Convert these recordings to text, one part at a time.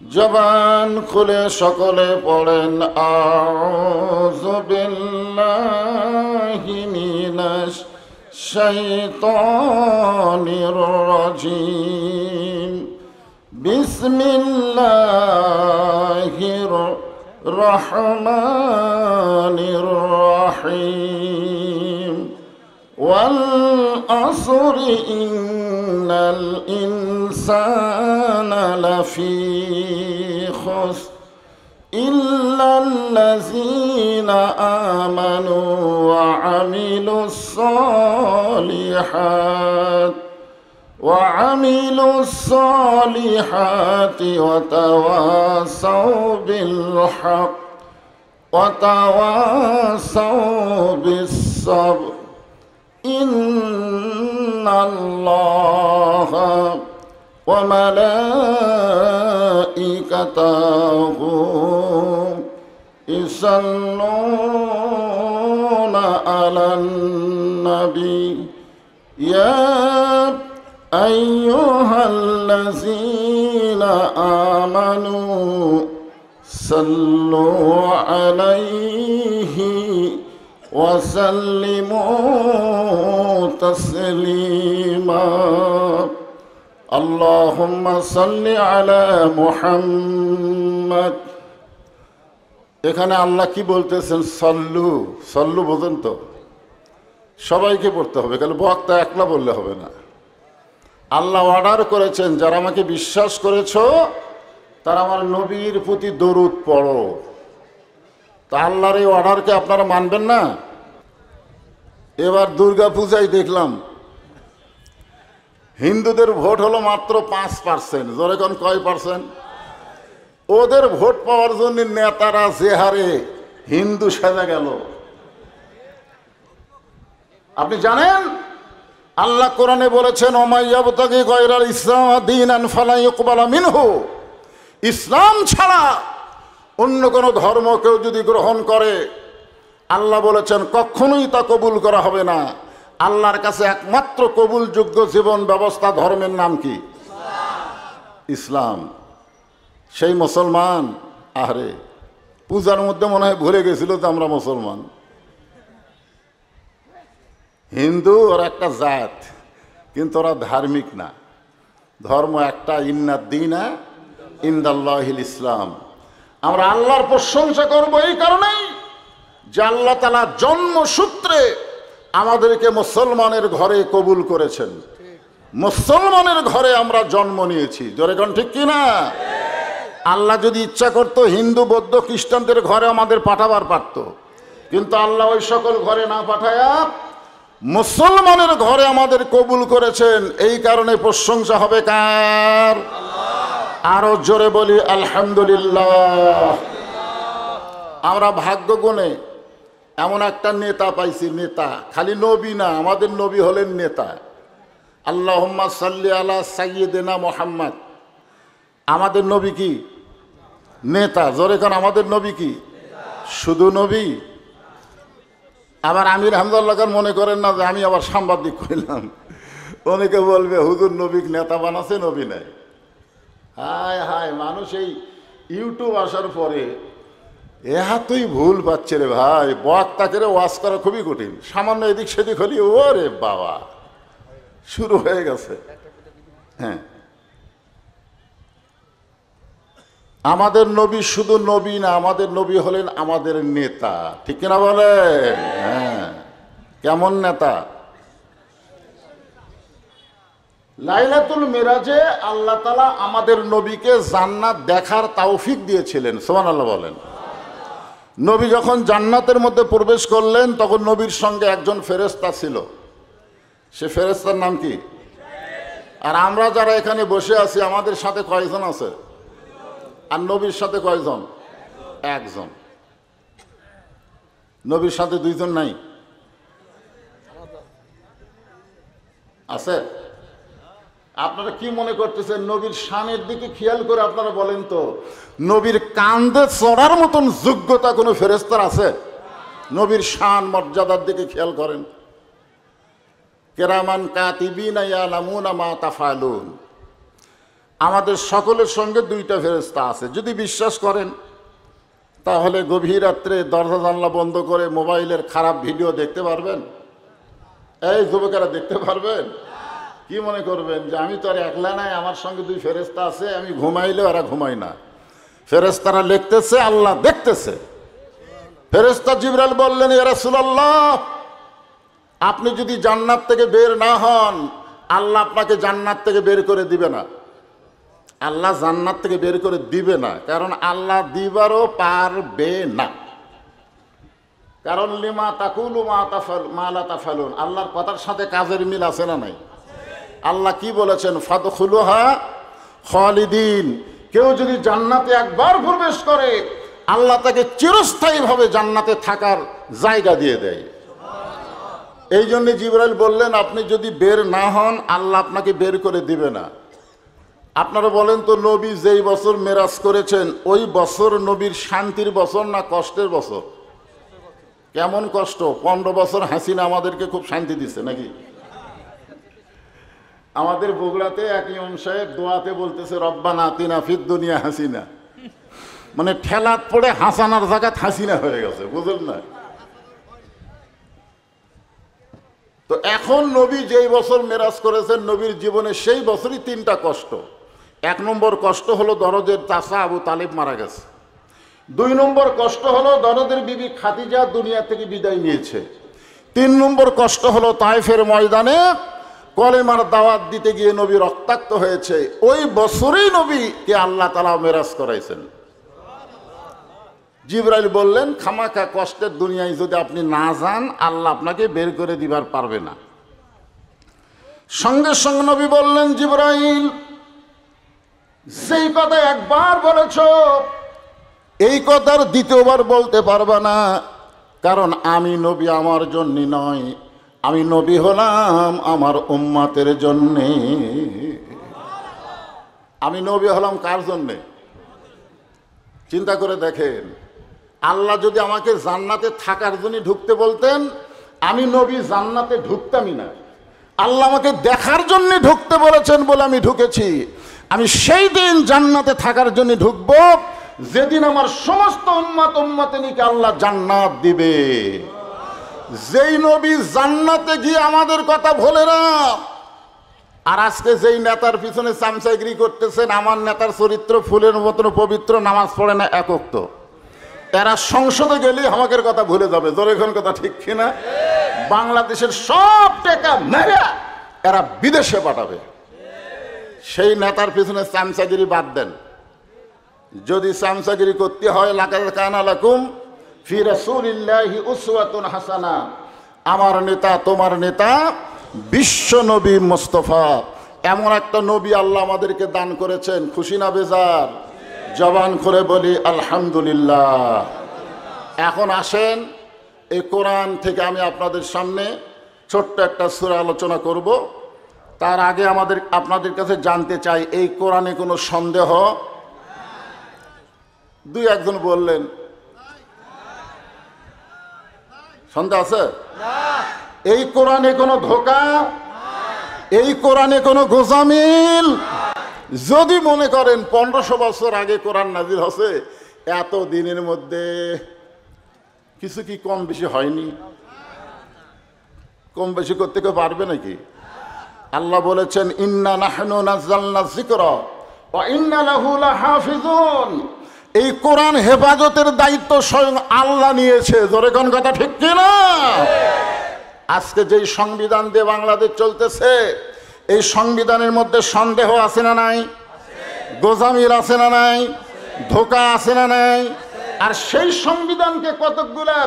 জবান খুলে সকলে পড়েন আউযু বিল্লাহি মিনাশ শাইতানির রাজিম বিসমিল্লাহির রহমানির রহিম ওয়াল আসরি ইন্নাল ইনসানা লাফি খুসর ইল্লাল্লাযীনা আমানু ওয়া আমিলুস সালিহাতি ওয়া তাওয়াসাউ বিল হক ওয়া তাওয়াসাউ বিস সাবর ইন্নাল্লাহা ওয়া মালাইকাতাহু ইসাল্লুনা আলান নবী ইয়া আইয়ুহাল্লাযীনা আমানু সাল্লু আলাইহি ওয়া সাল্লিমু তাসলিমা আল্লাহুম্মা সাল্লি আলা মুহাম্মাদ। এখানে আল্লাহ কি বলতেছেন? সল্লু। সল্লু বোঝেন তো? সবাইকে পড়তে হবে, কারণ বক্তা একলা বললে হবে না। আল্লাহ অর্ডার করেছেন, যারা আমাকে বিশ্বাস করেছো তারা আমার নবীর প্রতি দরুদ পড়ো। তা আল্লাহর এই অর্ডারকে আপনারা মানবেন না? এবার দুর্গা পূজায় দেখলাম হিন্দুদের ভোট হলো মাত্র 5%। জোরে কোন কয় পার্সেন্ট? ওদের ভোট পাওয়ার জন্য নেতারা যে হারে হিন্দু সেজে গেল। আপনি জানেন আল্লাহ কোরআনে বলেছেন ওমাইয়াবতাগি গায়রাল ইসলাম দীনান ফালা ইউকবালা মিনহু। ইসলাম ছাড়া অন্য কোনো ধর্ম কেউ যদি গ্রহণ করে আল্লাহ বলেছেন কখনোই তা কবুল করা হবে না। আল্লাহর কাছে একমাত্র কবুলযোগ্য জীবন ব্যবস্থা ধর্মের নাম কি? ইসলাম। সেই মুসলমান আরে পূজার মধ্যে মনে হয় ভুলে গেছিল যে আমরা মুসলমান। হিন্দু ওরা একটা জাত, কিন্তু ওরা ধার্মিক না। ধর্ম একটা, ইন্নাদ্দীনা ইনদাল্লাহিল ইসলাম। আমরা আল্লাহর প্রশংসা করব এই কারণেই যে আল্লাহ তাআলা জন্মসূত্রে আমাদেরকে মুসলমানের ঘরে কবুল করেছেন। মুসলমানের ঘরে আমরা জন্ম নিয়েছি। জোরে কোন ঠিক কিনা? আল্লাহ যদি ইচ্ছা করতো হিন্দু বৌদ্ধ খ্রিস্টানদের ঘরে আমাদের পাঠাবার পারত, কিন্তু আল্লাহ ওই সকল ঘরে না পাঠায়া মুসলমানের ঘরে আমাদের কবুল করেছেন। এই কারণে প্রশংসা হবে কার? আরো জোরে বলি আলহামদুলিল্লাহ। আমরা ভাগ্য গুণে এমন একটা নেতা পাইছি। নেতা খালি নবী না, আমাদের নবী হলেন নেতা। আল্লাহুম্মা সাল্লি আলা সাইয়্যিদিনা মুহাম্মদ। আমাদের নবী কি? নেতা। জোরে কারণ আমাদের নবী কি? শুধু নবী? আবার আমির হামজাল্লাহ খান মনে করেন না যে আমি আবার সাংবাদিক কইলাম। অনেকে বলবে হুজুর নবী নেতা বানাচ্ছে, নবী নাই। হায় হায়, মানুষ এই ইউটিউব আসার পরে এহাতুই ভুল পাচ্ছে রে ভাই। বক্তাকে ওয়াজ করা খুবই কঠিন। সামান্য এদিক সেদিক হলি ওরে বাবা শুরু হয়ে গেছে। হ্যাঁ, আমাদের নবী শুধু নবী না, আমাদের নবী হলেন আমাদের নেতা। ঠিক কিনা বলেন? হ্যাঁ, কেমন নেতা? লাইলাতুল মিরাজে আল্লাহ তাআলা আমাদের নবীকে জান্নাত দেখার তৌফিক দিয়েছিলেন। সুবহানাল্লাহ বলেন। নবী যখন জান্নাতের মধ্যে প্রবেশ করলেন তখন নবীর সঙ্গে একজন ফেরেশতা ছিল। সে ফেরেশতার নাম কি? আর আমরা যারা এখানে বসে আছি আমাদের সাথে কয়জন আছে? আর নবীর সাথে কয়জন? একজন। নবীর সাথে দুইজন নাই? আছে? আপনারা কি মনে করতেছেন? নবীর শানের দিকে খেয়াল করে আপনারা বলেন তো, নবীর কাঁধে চড়ার মতন যোগ্যতা কোনো ফেরেশতার আছে? নবীর শান মর্যাদার দিকে খেয়াল করেন। কেরামান কাতিবিনা ইয়ালামুনা মা তাফালুন। আমাদের সকলের সঙ্গে দুইটা ফেরেশতা আছে। যদি বিশ্বাস করেন তাহলে গভীর রাত্রে দরজা জানলা বন্ধ করে মোবাইলের খারাপ ভিডিও দেখতে পারবেন? এই যুবকেরা দেখতে পারবেন? কি মনে করবেন যে আমি তো আর একলা নাই, আমার সঙ্গে দুই ফেরেশতা আছে, আমি ঘুমাইলে ওরা ঘুমাই না। ফেরেশতারা লিখতেছে, আল্লাহ দেখতেছে। ফেরেশতা জিবরাইল বললেন, ইয়া রাসূলুল্লাহ, আপনি যদি জান্নাত থেকে বের না হন, আল্লাহ আপনাকে জান্নাত থেকে বের করে দিবে না। আল্লাহ জান্নাত থেকে বের করে দিবে না, কারণ আল্লাহ দিবারও পারবে না। কারণ লিমা তাকুলু মা লা তাফালুন, আল্লাহর কথার সাথে কাজের মিল আছে না নাই? আল্লাহ কি বলেছেন? ফাদখুলুহা খালিদিন। কেউ যদি জান্নাতে একবার প্রবেশ করে, আল্লাহ তাকে চিরস্থায়ীভাবে জান্নাতে থাকার জায়গা দিয়ে দেয়। এই জন্য জিবরাইল বললেন, আপনি যদি বের না হন, আল্লাহ আপনাকে বের করে দিবে না। আপনারা বলেন তো, নবী যেই বছর মেরাজ করেছেন ওই বছর নবীর শান্তির বছর না কষ্টের বছর? কেমন কষ্ট! 15 বছর হাসিনা আমাদেরকে খুব শান্তি দিচ্ছে নাকি? আমাদের বগুড়াতে এক ইমাম সাহেব দোয়াতে বলতেছে, রব্বানা আতিনা ফিদ দুনিয়া হাসিনা, মানে ঠেলাত পড়ে হাসানার জায়গাত হাসিনা হয়ে গেছে, বুঝলেন না? তো এখন নবী যেই বছর মেরাজ করেছেন, নবীর জীবনে সেই বছরই 3টা কষ্ট। 1 নম্বর কষ্ট হলো দরদের চাচা আবু তালিব মারা গেছে। 2 নম্বর কষ্ট হলো দরদের বিবি খাদিজা দুনিয়া থেকে বিদায় নিয়েছে। 3 নম্বর কষ্ট হলো তায়েফের ময়দানে কলেমার দাওয়াত দিতে গিয়ে নবী রক্তাক্ত হয়েছে। ওই বছরেই নবীকে আল্লাহ তাআলা মেরাজ করাইছেন। জিবরাইল বললেন, খামাখা কষ্টের দুনিয়ায় যদি আপনি না যান, আল্লাহ আপনাকে বের করে দিবার পারবে না। সঙ্গে সঙ্গে নবী বললেন, জিবরাইল, সেই কথা একবার বলেছ, এই কথার দ্বিতীয়বার বলতে পারবে না, কারণ আমি নবী আমার জন্য নয়, আমি নবী হলাম আমার উম্মতের জন্যে। আমি নবী হলাম কার জন্যে? চিন্তা করে দেখেন, আল্লাহ যদি আমাকে জান্নাতে থাকার জন্য ঢুকতে বলতেন, আমি নবী জান্নাতে ঢুকতামই না। আল্লাহ আমাকে দেখার জন্য ঢুকতে বলেছেন বলে আমি ঢুকেছি। আমি সেই দিন জান্নাতে থাকার জন্য ঢুকবো যেদিন আমার সমস্ত উম্মতেনিকে আল্লাহ জান্নাত দিবে। যেই নবী জান্নাতে গিয়ে আমাদের কথা ভোলে না, আর আজকে যেই নেতার পিছনে চামচাগিরি করতেছেন, আমার নেতার চরিত্র ফুলের মতন পবিত্র, নামাজ পড়ে না একক, তো এরা সংসদে গেলে আমাকে কথা ভুলে যাবে। জোরে কোন কথা ঠিক কিনা? বাংলাদেশের সব টাকা মেরে এরা বিদেশে পাঠাবে। সেই নেতার পিছনে চামচাগিরি বাদ দেন। যদি চামচাগিরি করতে হয়, লাকাদ কানা লাকুম ফি রাসূলিল্লাহি উসওয়াতুন হাসানা, আমার নেতা তোমার নেতা বিশ্ব নবী মুস্তাফা, এমন একটা নবী আল্লাহ আমাদেরকে দান করেছেন। খুশি না বেজার? জবান করে বলি আলহামদুলিল্লাহ। এখন আসেন, এই কোরআন থেকে আমি আপনাদের সামনে ছোট্ট একটা সূরা আলোচনা করব। তার আগে আপনাদের কাছে জানতে চাই, এই কোরআনে কোনো সন্দেহ? 2-1 জন বললেন সন্দেহ আছে? এই কোরআনে কোনো ধোঁকা, এই কোরআনে কোনো গোজামিল? যদি মনে করেন 1500 বছর আগে কোরআন নাজিল হচ্ছে, এত দিনের মধ্যে কিছু কি কম বেশি হয়নি? কম বেশি করতে কেউ পারবে নাকি? আল্লাহ বলেছেন, ইন্না নাহনু নাযালনা যিকরা ওয়া ইন্না লাহু লাহাফিজুন। এই কোরআন হেফাজতের দায়িত্ব স্বয়ং আল্লাহ নিয়েছে। জোরে কোন কথা ঠিক কিনা? আজকে যেই সংবিধান দিয়ে বাংলাদেশ চলতেছে, এই সংবিধানের মধ্যে সন্দেহ আছে না নাই? গোজামিল আছে না নাই? ধোঁকা আছে না নাই? আর সেই সংবিধানকে কতকগুলা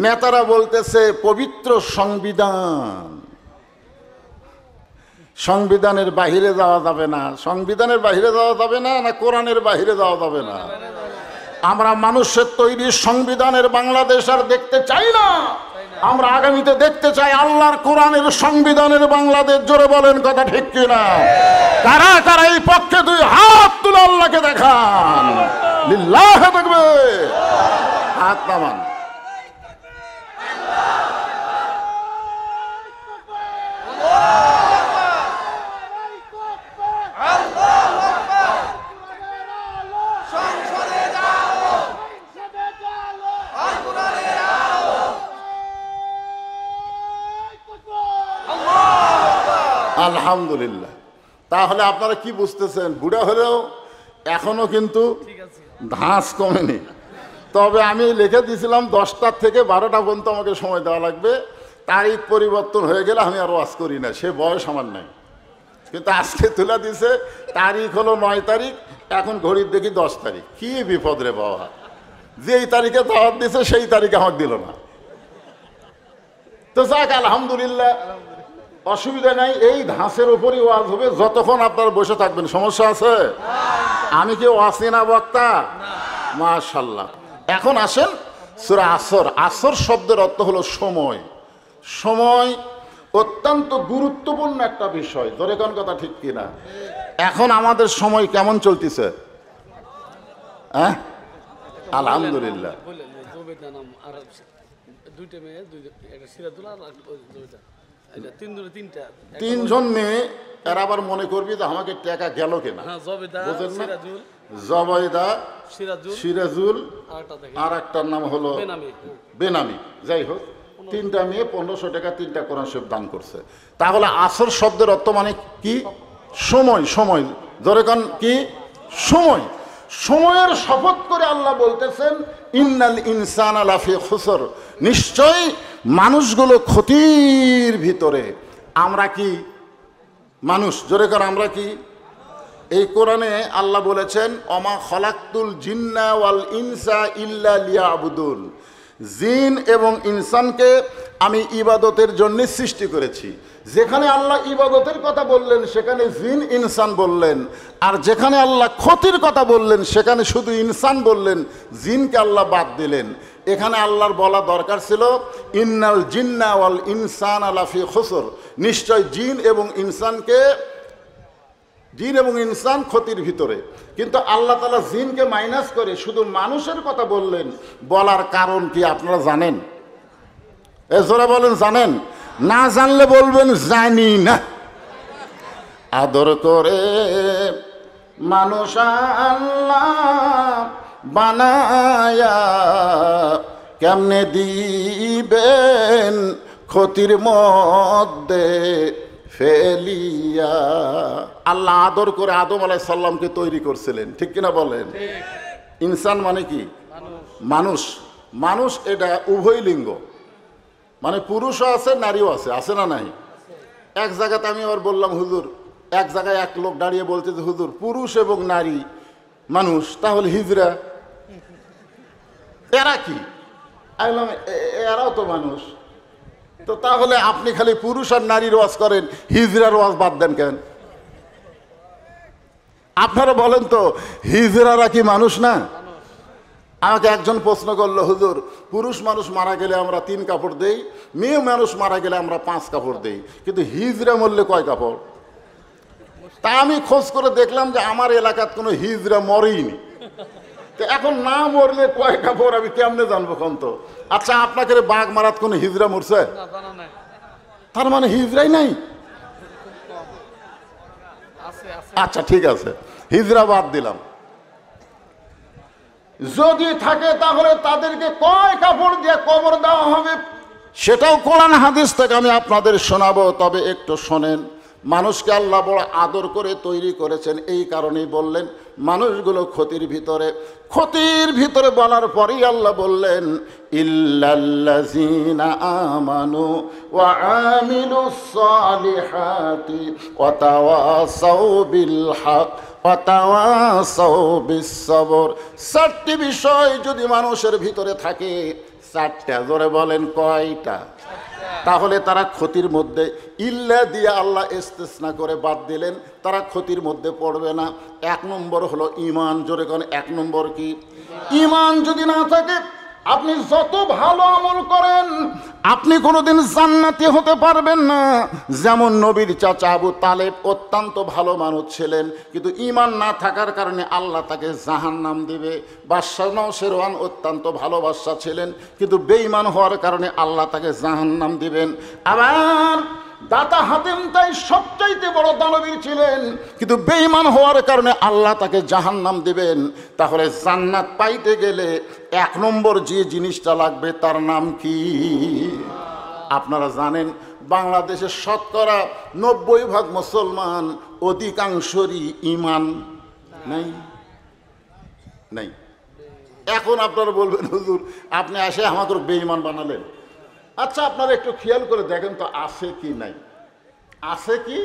নেতারা বলতেছে পবিত্র সংবিধান। সংবিধানের বাহিরে যাওয়া যাবে না। সংবিধানের বাহিরে যাওয়া যাবে না, না কোরআনের বাহিরে যাওয়া যাবে না। আমরা মানুষের তৈরি সংবিধানের বাংলাদেশ আর দেখতে চাই না। আমরা আগামীতে দেখতে চাই আল্লাহর কোরআনের সংবিধানের বাংলাদেশ। জোরে বলেন কথা ঠিক কিনা? কারা কারা এই পক্ষে 2 হাত তুলে আল্লাহকে দেখান। লিল্লাহ তাকবীর। হাত নামান। আল্লাহু আলহামদুলিল্লাহ। তাহলে আপনারা কি বুঝতেছেন, বুড়া হলেও এখনো কিন্তু ধাঁচ কমেনি। তবে আমি লিখে দিয়েছিলাম 10টা থেকে 12টা পর্যন্ত আমাকে সময় দেওয়া লাগবে, তারিখ পরিবর্তন হয়ে গেলে আমি আর ওয়াজ করি না, সে বয়স আমার নাই। কিন্তু আজকে তুলে দিছে তারিখ হলো 9 তারিখ, এখন ঘড়ির দেখি 10 তারিখ। কি বিপদ রে বাবা, যেই তারিখে দাওয়াত দিছে সেই তারিখে আমাকে দিল না। তো যাক আলহামদুলিল্লাহ, অসুবিধা নাই। এই ধাঁচের উপরই ওয়াজ হবে যতক্ষণ আপনারা বসে থাকবেন। সমস্যা আছে? আমি কি ওয়াসিনা বক্তা? মাশাআল্লাহ। এখন আসেন সূরা আসর। আসর শব্দের অর্থ হলো সময়। সময় অত্যন্ত গুরুত্বপূর্ণ একটা বিষয়। ধরে কোন কথা ঠিক কিনা? এখন আমাদের সময় কেমন চলতেছে? হ্যাঁ আলহামদুলিল্লাহ। তিনজন মেয়ে, এরা আবার মনে করবি যে আমাকে টাকা গেল কিনা, বুঝেন না? জবেদা, সিরাজুল, আর একটার নাম হলো বেনামি। যাই হোক, 3টা মেয়ে 1500 টাকা 3টা কোরআন শরীফ দান করছে। তাহলে আসর শব্দের অর্থ মানে কি? সময়। সময় ধরে কান কি? সময়। সময়ের শপথ করে আল্লাহ বলতেছেন ইন্নাল ইনসানা লাফি খুসর, নিশ্চয়ই মানুষগুলো ক্ষতির ভিতরে। আমরা কি মানুষ? জোরে কর, আমরা কি? এই কোরআনে আল্লাহ বলেছেন অমা খলাকতুল জিন্না ওয়াল ইনসা ইল্লা লিয়াবুদুন, জিন এবং ইনসানকে আমি ইবাদতের জন্য সৃষ্টি করেছি। যেখানে আল্লাহ ইবাদতের কথা বললেন সেখানে জিন ইনসান বললেন, আর যেখানে আল্লাহ ক্ষতির কথা বললেন সেখানে শুধু ইনসান বললেন, জিনকে আল্লাহ বাদ দিলেন। এখানে আল্লাহর বলা দরকার ছিল ইন্নাল জিন্না ওয়াল ইনসানা লাফি খুসর, নিশ্চয় জিন এবং ইনসান ক্ষতির ভিতরে। কিন্তু আল্লাহ তাআলা জিনকে মাইনাস করে শুধু মানুষের কথা বললেন। বলার কারণ কি আপনারা জানেন? জোরে বলেন, জানেন? না জানলে বলবেন জানি না। আদর করে মানুষ আল্লাহ বানায়া কেমনে দিবেন ক্ষতির মধ্যে ফেলিয়া। আল্লাহ আদর করে আদম আলাইহিস সালামকে তৈরি করছিলেন, ঠিক কিনা বলেন? ইনসান মানে কি? মানুষ। মানুষ এটা উভয় লিঙ্গ, মানে পুরুষও আছে নারীও আছে, আছে না নাই? এক জায়গাতে আমি আবার বললাম হুজুর, এক জায়গায় এক লোক দাঁড়িয়ে বলতে যে হুজুর পুরুষ এবং নারী মানুষ, তাহলে হিজড়া এরা কি? আমি বললাম এরাও তো মানুষ। তো তাহলে আপনি খালি পুরুষ আর নারীর ওয়াজ করেন, হিজড়ার ওয়াজ বাদ দেন কেন? আপনারা বলেন তো, হিজড়ারা কি মানুষ না? আমাকে একজন প্রশ্ন করলো, হুজুর পুরুষ মানুষ মারা গেলে আমরা 3 কাপড় দেই, মেয়ে মানুষ মারা গেলে আমরা 5 কাপড় দেই, কিন্তু হিজড়া মরলে কয় কাপড়? তা আমি খোঁজ করে দেখলাম যে আমার এলাকার কোনো হিজড়া মরেইনি। তো এখন না মরলে কয় কাপড় আমি কেমনে জানবো কোন? তো আচ্ছা, আপনাকে বাঘ মারাত কোনো হিজড়া মরছে? তার মানে হিজড়াই নাই। আচ্ছা ঠিক আছে, হিজড়া বাদ দিলাম। যদি থাকে তাহলে তাদেরকে কয় কাপড় দিয়ে কবর দেওয়া হবে সেটাও কোরআন হাদিস থেকে আমি আপনাদের শোনাবো। তবে একটু শোনেন। মানুষকে আল্লাহ বড় আদর করে তৈরি করেছেন, এই কারণেই বললেন মানুষগুলো ক্ষতির ভিতরে। ক্ষতির ভিতরে বলার পরেই আল্লাহ বললেন ইল্লাল্লাযীনা আমানু ওয়া আমিলুস সালিহাতি ওয়া তাওয়াসাউ বিল হক ওয়া তাওয়াসাউ বিস সবর। 4টি বিষয় যদি মানুষের ভিতরে থাকে, 4টা, জোরে বলেন কয়টা? তাহলে তারা ক্ষতির মধ্যে, ইল্লা দিয়ে আল্লাহ ইস্তিসনা করে বাদ দিলেন, তারা ক্ষতির মধ্যে পড়বে না। 1 নম্বর হলো ঈমান। জোরে কোন 1 নম্বর কি? ঈমান যদি না থাকে আপনি যত ভালো আমল করেন আপনি কোনোদিন জান্নাতি হতে পারবেন না। যেমন নবীর চাচা আবু তালেব অত্যন্ত ভালো মানুষ ছিলেন, কিন্তু ঈমান না থাকার কারণে আল্লাহ তাকে জাহান্নাম দিবে। বাদশাহ নওশেরওয়ান অত্যন্ত ভালো বাদশাহ ছিলেন, কিন্তু বেঈমান হওয়ার কারণে আল্লাহ তাকে জাহান্নাম দিবেন। আবার দাতা হাতেম তাই সবচাইতে বড় দানবীর ছিলেন, কিন্তু বেঈমান হওয়ার কারণে আল্লাহ তাকে জাহান্নাম দিবেন। তাহলে জান্নাত পাইতে গেলে 1 নম্বর যে জিনিসটা লাগবে তার নাম কি? আপনারা জানেন বাংলাদেশের শতকরা 90% মুসলমান, অধিকাংশরই ইমান নাই নাই। এখন আপনারা বলবেন হুজুর আপনি এসে আমাকে বেঈমান বানালেন। আচ্ছা আপনারা একটু খেয়াল করে দেখেন তো আছে কি নাই, আছে কি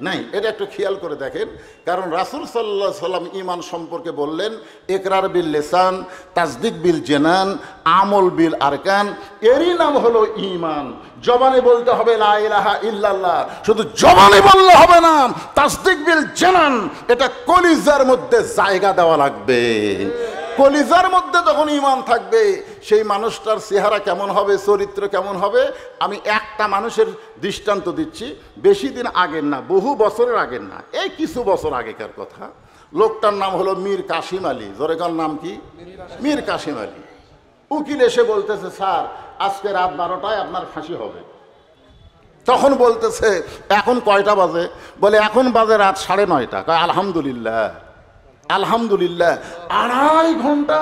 নাই, এটা একটু খেয়াল করে দেখেন। কারণ রাসূল সাল্লাল্লাহু আলাইহি সাল্লাম ঈমান সম্পর্কে বললেন ইকরার বিল লিসান, তাসদিক বিল জানান, আমল বিল আরকান, এরই নাম হলো ঈমান। জবানে বলতে হবে লা ইলাহা ইল্লাল্লাহ, শুধু জবানে বললে হবে না, তাসদিক বিল জানান, এটা কলিজার মধ্যে জায়গা দেওয়া লাগবে। কলিজার মধ্যে যখন ঈমান থাকবে সেই মানুষটার চেহারা কেমন হবে, চরিত্র কেমন হবে। আমি একটা মানুষের দৃষ্টান্ত দিচ্ছি, বেশি দিন আগের না, বহু বছরের আগের না, এই কিছু বছর আগেকার কথা। লোকটার নাম হলো মীর কাসিম আলী। জোরেকার নাম কি? মীর কাসিম আলী। উকিল এসে বলতেছে স্যার আজকে রাত 12টায় আপনার ফাঁসি হবে। তখন বলতেছে এখন কয়টা বাজে? বলে এখন বাজে রাত 9:30। কয় আলহামদুলিল্লাহ আলহামদুলিল্লাহ। 2.5 ঘন্টা,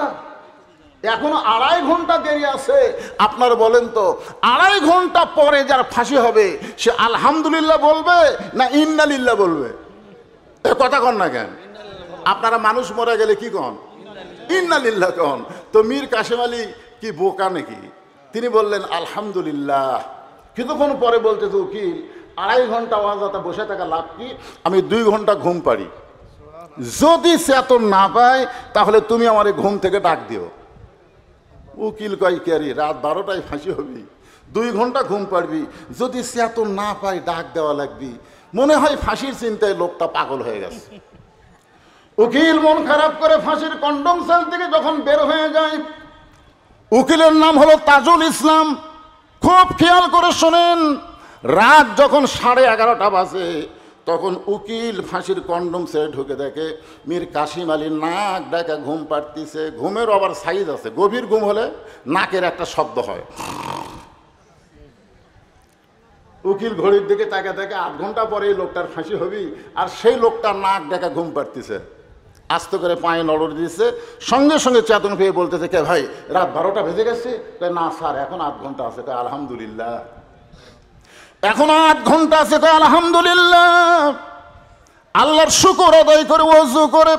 এখনো 2.5 ঘন্টা দেরি আছে। আপনার বলেন তো 2.5 ঘন্টা পরে যার ফাঁসি হবে সে আলহামদুলিল্লাহ বলবে না ইন্নালিল্লাহ বলবে? এ কথা কন না কেন? আপনারা মানুষ মরে গেলে কি কন? ইন্নালিল্লাহ কন। তো মীর কাসিম আলী কি বোকা নাকি? তিনি বললেন আলহামদুলিল্লাহ। কিছুক্ষণ পরে বলতেছে উকিল 2.5 ঘন্টা ওয়াজতে বসে থাকা লাভ কি? আমি 2 ঘন্টা ঘুম পারি, যদি চেতন না পায় তাহলে তুমি আমার ঘুম থেকে ডাক দিও। উকিল কয় ক্যারি রাত 12টায় ফাঁসি হবি, 2 ঘন্টা ঘুম পারবি, যদি চেতন না পাই ডাক দেওয়া লাগবি। মনে হয় ফাঁসির চিন্তায় লোকটা পাগল হয়ে গেছে। উকিল মন খারাপ করে ফাঁসির কন্ডম সেল থেকে যখন বের হয়ে যায়, উকিলের নাম হলো তাজুল ইসলাম। খুব খেয়াল করে শোনেন, রাত যখন 11:30 বাজে তখন উকিল ফাঁসির কন্ডম সেরে ঢুকে দেখে মীর কাসিম আলী নাক ডাকা ঘুম পাড়তিছে। ঘুমের আবার সাইজ আছে, গভীর ঘুম হলে নাকের একটা শব্দ হয়। উকিল ঘড়ির দিকে তাকে তাকে 8 ঘন্টা পরে এই লোকটার ফাঁসি হবি, আর সেই লোকটার নাক ডাকা ঘুম পাড়তিছে। আস্তে করে পায়ে নড়র দিয়েছে, সঙ্গে সঙ্গে চেতন পেয়ে বলতেছে কে ভাই রাত 12টা বেজে গেছে? না স্যার এখন 8 ঘন্টা আছে। আলহামদুলিল্লাহ। এখন 8 ঘন্টা আছে, আলহামদুলিল্লাহ। আল্লাহর শুকর আদায় করে ওযু করে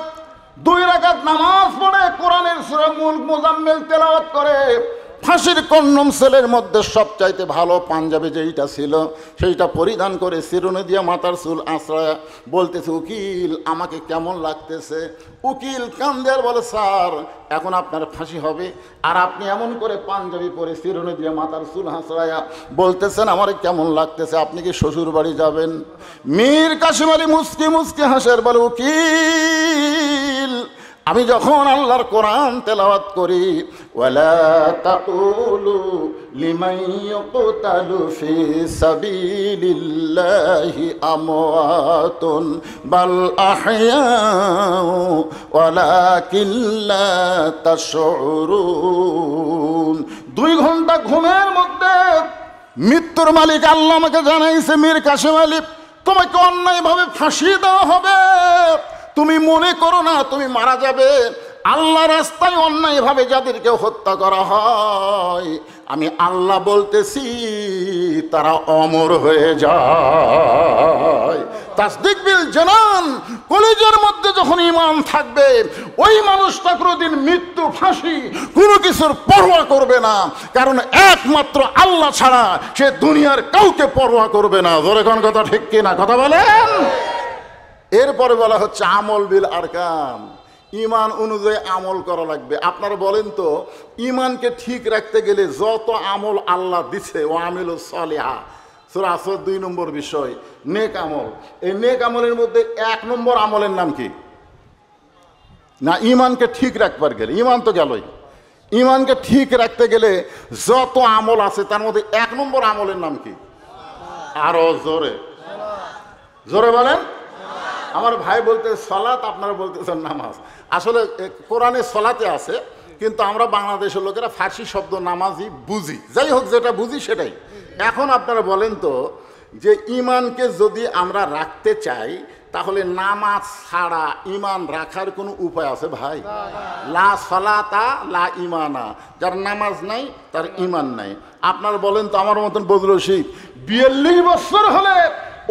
2 রাকাত নামাজ পড়ে কোরআনের সূরা মুজাম্মিল তেলাওয়াত করে ফাঁসির কন্ডম সেলের মধ্যে সবচাইতে ভালো পাঞ্জাবি যেইটা ছিল সেইটা পরিধান করে চিরুনি দিয়ে মাথার চুল আঁচড়ায় বলতেছে উকিল আমাকে কেমন লাগতেছে? উকিল কান্দে আর বলে স্যার এখন আপনার ফাঁসি হবে, আর আপনি এমন করে পাঞ্জাবি পরে চিরুনি দিয়ে মাথার চুল আঁচড়ায়া বলতেছেন আমার কেমন লাগতেছে, আপনি কি শ্বশুর বাড়ি যাবেন? মীর কাসিম আলী মুস্কি মুস্কি হাসের বলে উকিল আমি যখন আল্লাহর কোরআন তেলাওয়াত করি ওয়ালা তাকুলু লিমান ইয়াকতালু ফি সাবিলিল্লাহি আমওয়াতুন বাল আহইয়াউ ওয়ালাকিন লা তাশউরুন। 2 ঘন্টা ঘুমের মধ্যে মৃত্যুর মালিক আল্লাহ আমাকে জানাইছে মীর কাসিম আলী তোমাকে অন্যায়ভাবে ফাঁসি দেওয়া হবে। তুমি মনে করো না তুমি মারা যাবে। আল্লাহ রাস্তায় অন্যায়ভাবে যাদেরকে হত্যা করা হয় আমি আল্লাহ বলতেছি তারা অমর হয়ে যায়। তাসদিক বিল জানান, কলিজার মধ্যে যখন ঈমান থাকবে ওই মানুষটা কোনোদিন মৃত্যু ফাঁসি কোনো কিছুর পরোয়া করবে না, কারণ একমাত্র আল্লাহ ছাড়া সে দুনিয়ার কাউকে পরোয়া করবে না। জোরে কোন কথা ঠিক কিনা কথা বলেন? এরপরে বলা হচ্ছে আমল বিল আরকান, ঈমান অনুযায়ী আমল করা লাগবে। আপনারা বলেন তো ঈমানকে ঠিক রাখতে গেলে যত আমল আল্লাহ দিছে ও আমিলুস সালিহা সূরা আসর 2 নম্বর বিষয় নেক আমল। এই নেক আমলের মধ্যে 1 নম্বর আমলের নাম কি? না ঈমানকে ঠিক রাখবার গেলে, ঈমান তো গেলই, ঈমানকে ঠিক রাখতে গেলে যত আমল আছে তার মধ্যে 1 নম্বর আমলের নাম কি? আরো জোরে জোরে বলেন। আমার ভাই বলতে সালাত, আপনারা বলতেছেন নামাজ। আসলে কোরআনে সালাতে আছে, কিন্তু আমরা বাংলাদেশের লোকেরা ফার্সি শব্দ নামাজই বুঝি। যাই হোক যেটা বুঝি সেটাই। এখন আপনারা বলেন তো যে ঈমানকে যদি আমরা রাখতে চাই তাহলে নামাজ ছাড়া ইমান রাখার কোনো উপায় আছে ভাই? লা সালাতা লা ইমানা, যার নামাজ নাই তার ইমান নাই। আপনার বলেন তো, আমার মতন বদরুল রশিদ 42 বছর হলে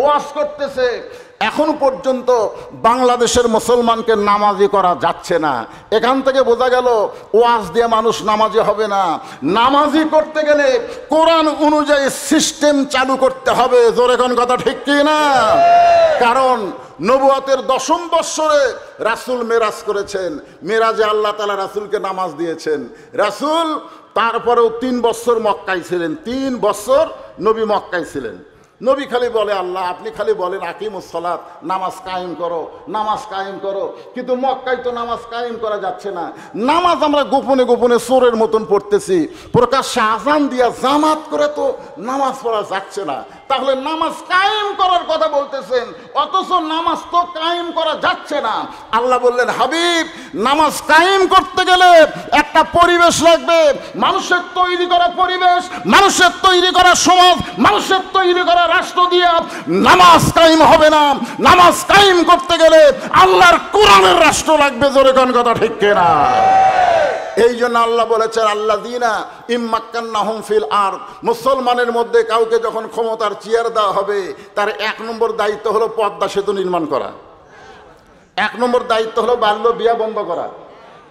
ওয়াজ করতেছে, এখনো পর্যন্ত বাংলাদেশের মুসলমানকে নামাজি করা যাচ্ছে না। এখান থেকে বোঝা গেল ওয়াজ দিয়ে মানুষ নামাজি হবে না। নামাজি করতে গেলে কোরআন অনুযায়ী সিস্টেম চালু করতে হবে। জোরে কোন কথা ঠিক কি না? কারণ নবুয়তের 10ম বৎসরে রাসূল মেরাজ করেছেন। মেরাজে আল্লাহ তাআলা রাসূলকে নামাজ দিয়েছেন। রাসূল তারপরেও 3 বছর মক্কায় ছিলেন। 3 বছর নবী মক্কায় ছিলেন। নবী খালি বলে, আল্লাহ আপনি খালি বলেন আকিমুস সালাত, নামাজ কায়েম করো, নামাজ কায়েম করো, কিন্তু মক্কায় তো নামাজ কায়েম করা যাচ্ছে না। নামাজ আমরা গোপনে গোপনে চোরের মতন পড়তেছি, প্রকাশ্যে আযান দিয়া জামাত করে তো নামাজ পড়া যাচ্ছে না। তাহলে নামাজ কায়েম করার কথা বলতেছেন, অথচ নামাজ তো কায়েম করা যাচ্ছে না। আল্লাহ বললেন, হাবিব নামাজ কায়েম করতে গেলে একটা পরিবেশ লাগবে, মানুষের তৈরি করা পরিবেশ, মানুষের তৈরি করা সমাজ, মানুষের তৈরি করা রাষ্ট্র দিয়া নামাজ কায়েম হবে না। নামাজ কায়েম করতে গেলে আল্লাহর কোরআনের রাষ্ট্র লাগবে। জোরে কোন কথা ঠিক কিনা? এই জন্য আল্লাহ বলেছেন, আল্লাযীনা ইম্মাক্কান্নাহুম ফিল আরদ, মুসলমানের মধ্যে কাউকে যখন ক্ষমতার চেয়ার দেওয়া হবে, তার 1 নম্বর দায়িত্ব হলো পদ্মা সেতু নির্মাণ করা, 1 নম্বর দায়িত্ব হলো বাল্য বিয়া বন্ধ করা,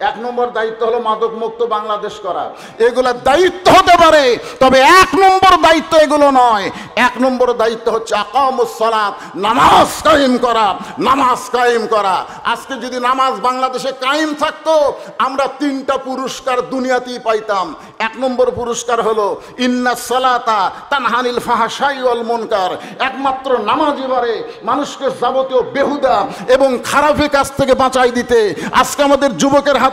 1 নম্বর দায়িত্ব হলো মাদক মুক্ত বাংলাদেশ করা। এগুলা দায়িত্ব হতে পারে, তবে 1 নম্বর দায়িত্ব এগুলো নয়। 1 নম্বর দায়িত্ব হচ্ছে আকামুস সালাত, নামাজ কায়েম করা, নামাজ কায়েম করা। আজকে যদি নামাজ বাংলাদেশে কায়েম থাকতো, আমরা 3টা পুরস্কার দুনিয়াতেই পাইতাম। 1 নম্বর পুরস্কার হলো ইন্নাস সালাতা তানহানিল ফাহশাই ওয়াল মুনকার, একমাত্র নামাজই পারে মানুষকে যাবতীয় বেহুদা এবং খারাপি কাজ থেকে বাঁচাই দিতে। আজকে আমাদের যুবকের হাতে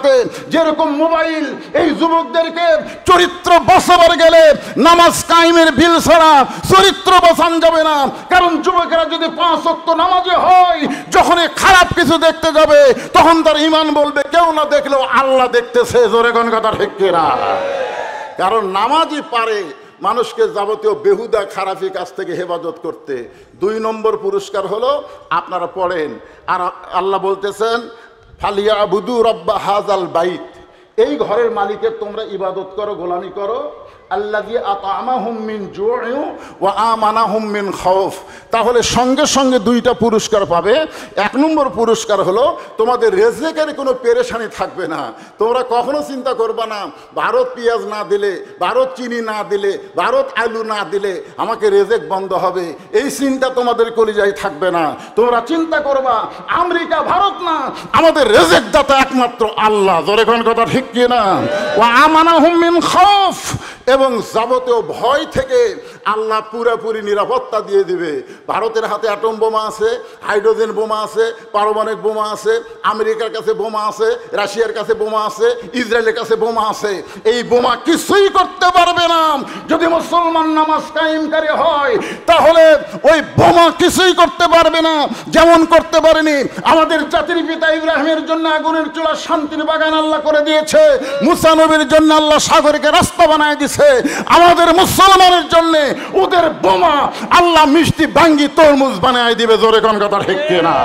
যেরকম মোবাইল, এই যুবকদেরকে চরিত্র বাঁচাবার গেলে নামাজ কায়েমের বিল ছাড়া চরিত্র বাঁচান যাবে না। কারণ যুবকেরা যদি 5 ওয়াক্ত নামাজি হয়, যখন খারাপ কিছু দেখতে যাবে তখন তার ঈমান বলবে কেউ না দেখলেও আল্লাহ দেখতেছে। জোরে কোন কথা ঠিক কিনা? কারণ নামাজই পারে মানুষকে যাবতীয় বেহুদা খারাপি কাজ থেকে হেফাজত করতে। 2 নম্বর পুরস্কার হলো, আপনারা পড়েন, আর আল্লাহ বলতেছেন ফালিয়াবুদু রাব্বা হাযাল বাইত, এই ঘরের মালিকের তোমরা ইবাদত করো, গোলামি করো। আল্লাযী আত'আমাহুম মিন জু'ইন ওয়া আমানাহুম মিন খাউফ। তাহলে সঙ্গে সঙ্গে 2টা পুরস্কার পাবে। 1 নম্বর পুরস্কার হলো তোমাদের রেজেকের কোনো পেরেশানি থাকবে না। তোমরা কখনো চিন্তা করবে না ভারত পেঁয়াজ না দিলে, ভারত চিনি না দিলে, ভারত আলু না দিলে আমাকে রেজেক বন্ধ হবে, এই চিন্তা তোমাদের কলিজায় থাকবে না। তোমরা চিন্তা করবা আমেরিকা ভারত না, আমাদের রেজেক দাতা একমাত্র আল্লাহ। জোরে কোন কথা ঠিক কি না? ওয়া আমানাহুম মিন খাউফ, এবং যাবতীয় ভয় থেকে আল্লাহ পুরোপুরি নিরাপত্তা দিয়ে দিবে। ভারতের হাতে অ্যাটম বোমা আছে, হাইড্রোজেন বোমা আছে, পারমাণবিক বোমা আছে, আমেরিকার কাছে বোমা আছে, রাশিয়ার কাছে বোমা আছে, ইসরায়েলের কাছে বোমা আছে। এই বোমা কিছুই করতে পারবে না যদি মুসলমান নামাজ কায়েমকারী হয়। তাহলে ওই বোমা কিছুই করতে পারবে না, যেমন করতে পারেনি আমাদের জাতির পিতা ইব্রাহিমের জন্য আগুনের চুলা শান্তির বাগান আল্লাহ করে দিয়েছে, মুসা নবীর জন্য আল্লাহ সাগরকে রাস্তা বানায় দিয়েছে। আমাদের মুসলমানের জন্য ওদের বোমা আল্লাহ মিষ্টি ভাঙ্গি তরমুজ বানায় দিবে। জোরে কোন কথা ঠিক কিনা?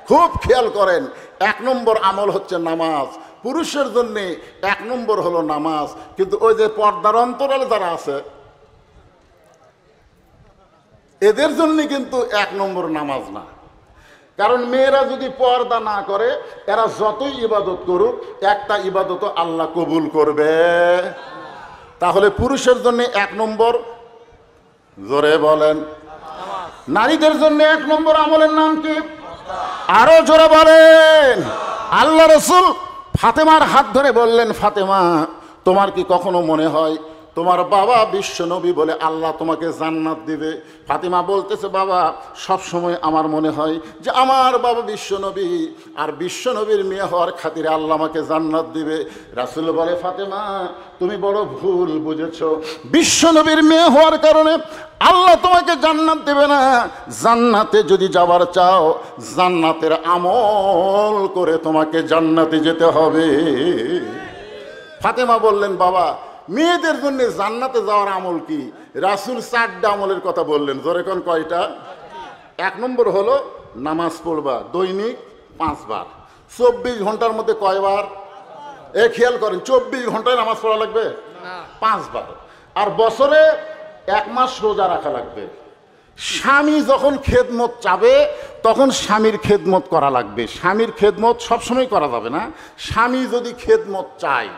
খুব খেয়াল করেন, 1 নম্বর আমল হচ্ছে নামাজ। পুরুষের জন্য 1 নম্বর হলো নামাজ। কিন্তু ওই যে পর্দার অন্তরালে যারা আছে এদের জন্য কিন্তু 1 নম্বর নামাজ না। কারণ মেয়েরা যদি পর্দা না করে, এরা যতই ইবাদত করুক, একটা ইবাদত আল্লাহ কবুল করবে। তাহলে পুরুষের জন্য 1 নম্বর, জোরে বলেন, নারীদের জন্য 1 নম্বর আমলের নাম কি? আরো জোরে বলেন। আল্লাহ রাসূল ফাতেমার হাত ধরে বললেন, ফাতেমা তোমার কি কখনো মনে হয় তোমার বাবা বিশ্ব নবী বলে আল্লাহ তোমাকে জান্নাত দিবে? ফাতেমা বলতেছে, বাবা সব সময় আমার মনে হয় যে আমার বাবা বিশ্ব নবী, আর বিশ্ব নবীর মেয়ে হওয়ার খাতিরে আল্লাহ আমাকে জান্নাত দিবে। রাসূল বলে, ফাতেমা তুমি বড় ভুল বুঝেছো। বিশ্ব নবীর মেয়ে হওয়ার কারণে আল্লাহ তোমাকে জান্নাত দেবে না। জান্নাতে যদি যাবার চাও, জান্নাতের আমল করে তোমাকে জান্নাতে যেতে হবে। ফাতেমা বললেন, বাবা মেয়েদের জন্য জান্নাতে যাওয়ার আমল কি? রাসূল 4টা আমলের কথা বললেন। জোরে কোন কয়টা? 1 নম্বর হলো নামাজ পড়বা দৈনিক 5 বার। 24 ঘন্টার মধ্যে কয়বার? খেয়াল করেন, 24 ঘন্টায় নামাজ পড়া লাগবে 5 বার। আর বছরে 1 মাস রোজা রাখা লাগবে। স্বামী যখন খেদমত চাবে তখন স্বামীর খেদমত করা লাগবে। স্বামীর খেদমত সবসময় করা যাবে না। স্বামী যদি খেদমত চায়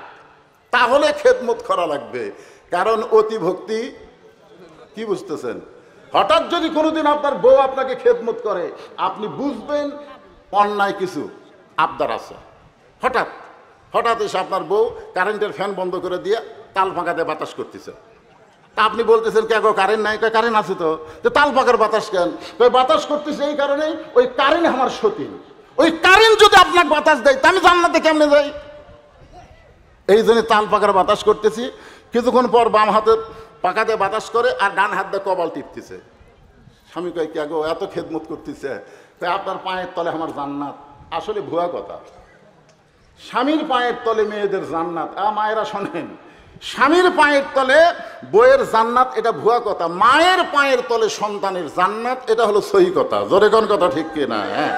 তাহলে খেদমত করা লাগবে, কারণ অতি ভক্তি কি বুঝতেছেন? হঠাৎ যদি কোনোদিন আপনার বউ আপনাকে খেদমত করে, আপনি বুঝবেন অন্যায় কিছু আবদার আছে। হঠাৎ হঠাৎ এসে আপনার বউ কারেন্টের ফ্যান বন্ধ করে দিয়ে তাল ফাঁকাতে বাতাস করতেছে, তা আপনি বলতেছেন কে গো কারেন্ট নাই? কারেন্ট আছে তো, তাল পাকার বাতাস কেন? বাতাস করতেছে এই কারণেই, ওই কারেন্ট আমার সতীন। ওই কারেন্ট যদি আপনাকে বাতাস দেয় তা আমি জান্নাতে কেমনে যাই? এই জন্য তাল পাকার বাতাস করতেছি। কিছুক্ষণ পর বাম হাতে পাকাতে বাতাস করে আর ডান হাত দিয়ে কপাল টিপতেছে। স্বামী কয় কে গো এত খেদমত করতেছে? আপনার পায়ের তলে আমার জান্নাত। আসলে ভুয়া কথা। স্বামীর পায়ের তলে মেয়েদের জান্নাত। মায়েরা শোনেন, স্বামীর পায়ের তলে বইয়ের জান্নাত এটা ভুয়া কথা। মায়ের পায়ের তলে সন্তানের জান্নাত এটা হলো সহি কথা। জোরে কোন কথা ঠিক কিনা? হ্যাঁ,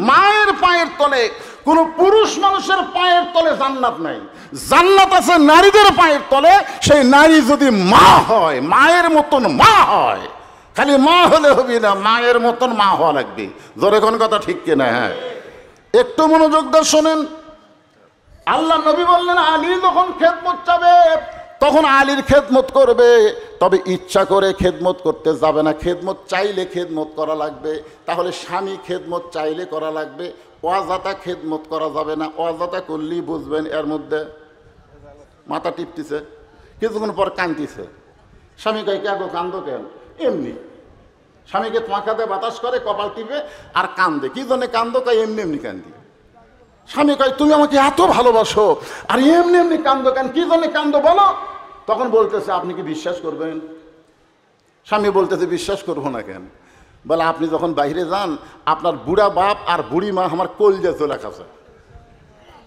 মায়ের পায়ের তলে কোনো পুরুষ মানুষের পায়ের তলে জান্নাত নাই। জান্নাত আছে নারীদের পায়ের তলে। সেই নারী যদি মা হয়, মায়ের মতন মা হয়, খালি মা হলে হবে না, মায়ের মতন মা হওয়া লাগবে। জোরে কোন কথা ঠিক কিনা? হ্যাঁ, একটু মনোযোগ দিয়ে শোনেন। আল্লাহ নবী বললেন আলী যখন খেদমত চাবে তখন আলীর খেদমত করবে, তবে ইচ্ছা করে খেদমত করতে যাবে না। খেদমত চাইলে খেদমত করা লাগবে। তাহলে স্বামী খেদমত চাইলে করা লাগবে, অযথা খেদমত করা যাবে না। অযথা করলেই বুঝবেন এর মধ্যে মাথা টিপতেছে, কিছুক্ষণ পর কান্দিছে। স্বামী কয় কে গো কান্দো কেন? এমনি। স্বামীকে তোমাকাতে বাতাস করে, কপাল টিপে আর কান্দে। কি জন্য কান্দো? কয় এমনি এমনি কান্দি। স্বামী কয় তুমি আমাকে এত ভালোবাসো আর এমনি এমনি কান্দো কেন? কি জন্য কান্দো বলো? তখন বলতেছে আপনি কি বিশ্বাস করবেন? স্বামী বলতেছে বিশ্বাস করবো না কেন? বলে আপনি যখন বাইরে যান আপনার বুড়া বাপ আর বুড়ি মা আমার কলজা চলে কাছে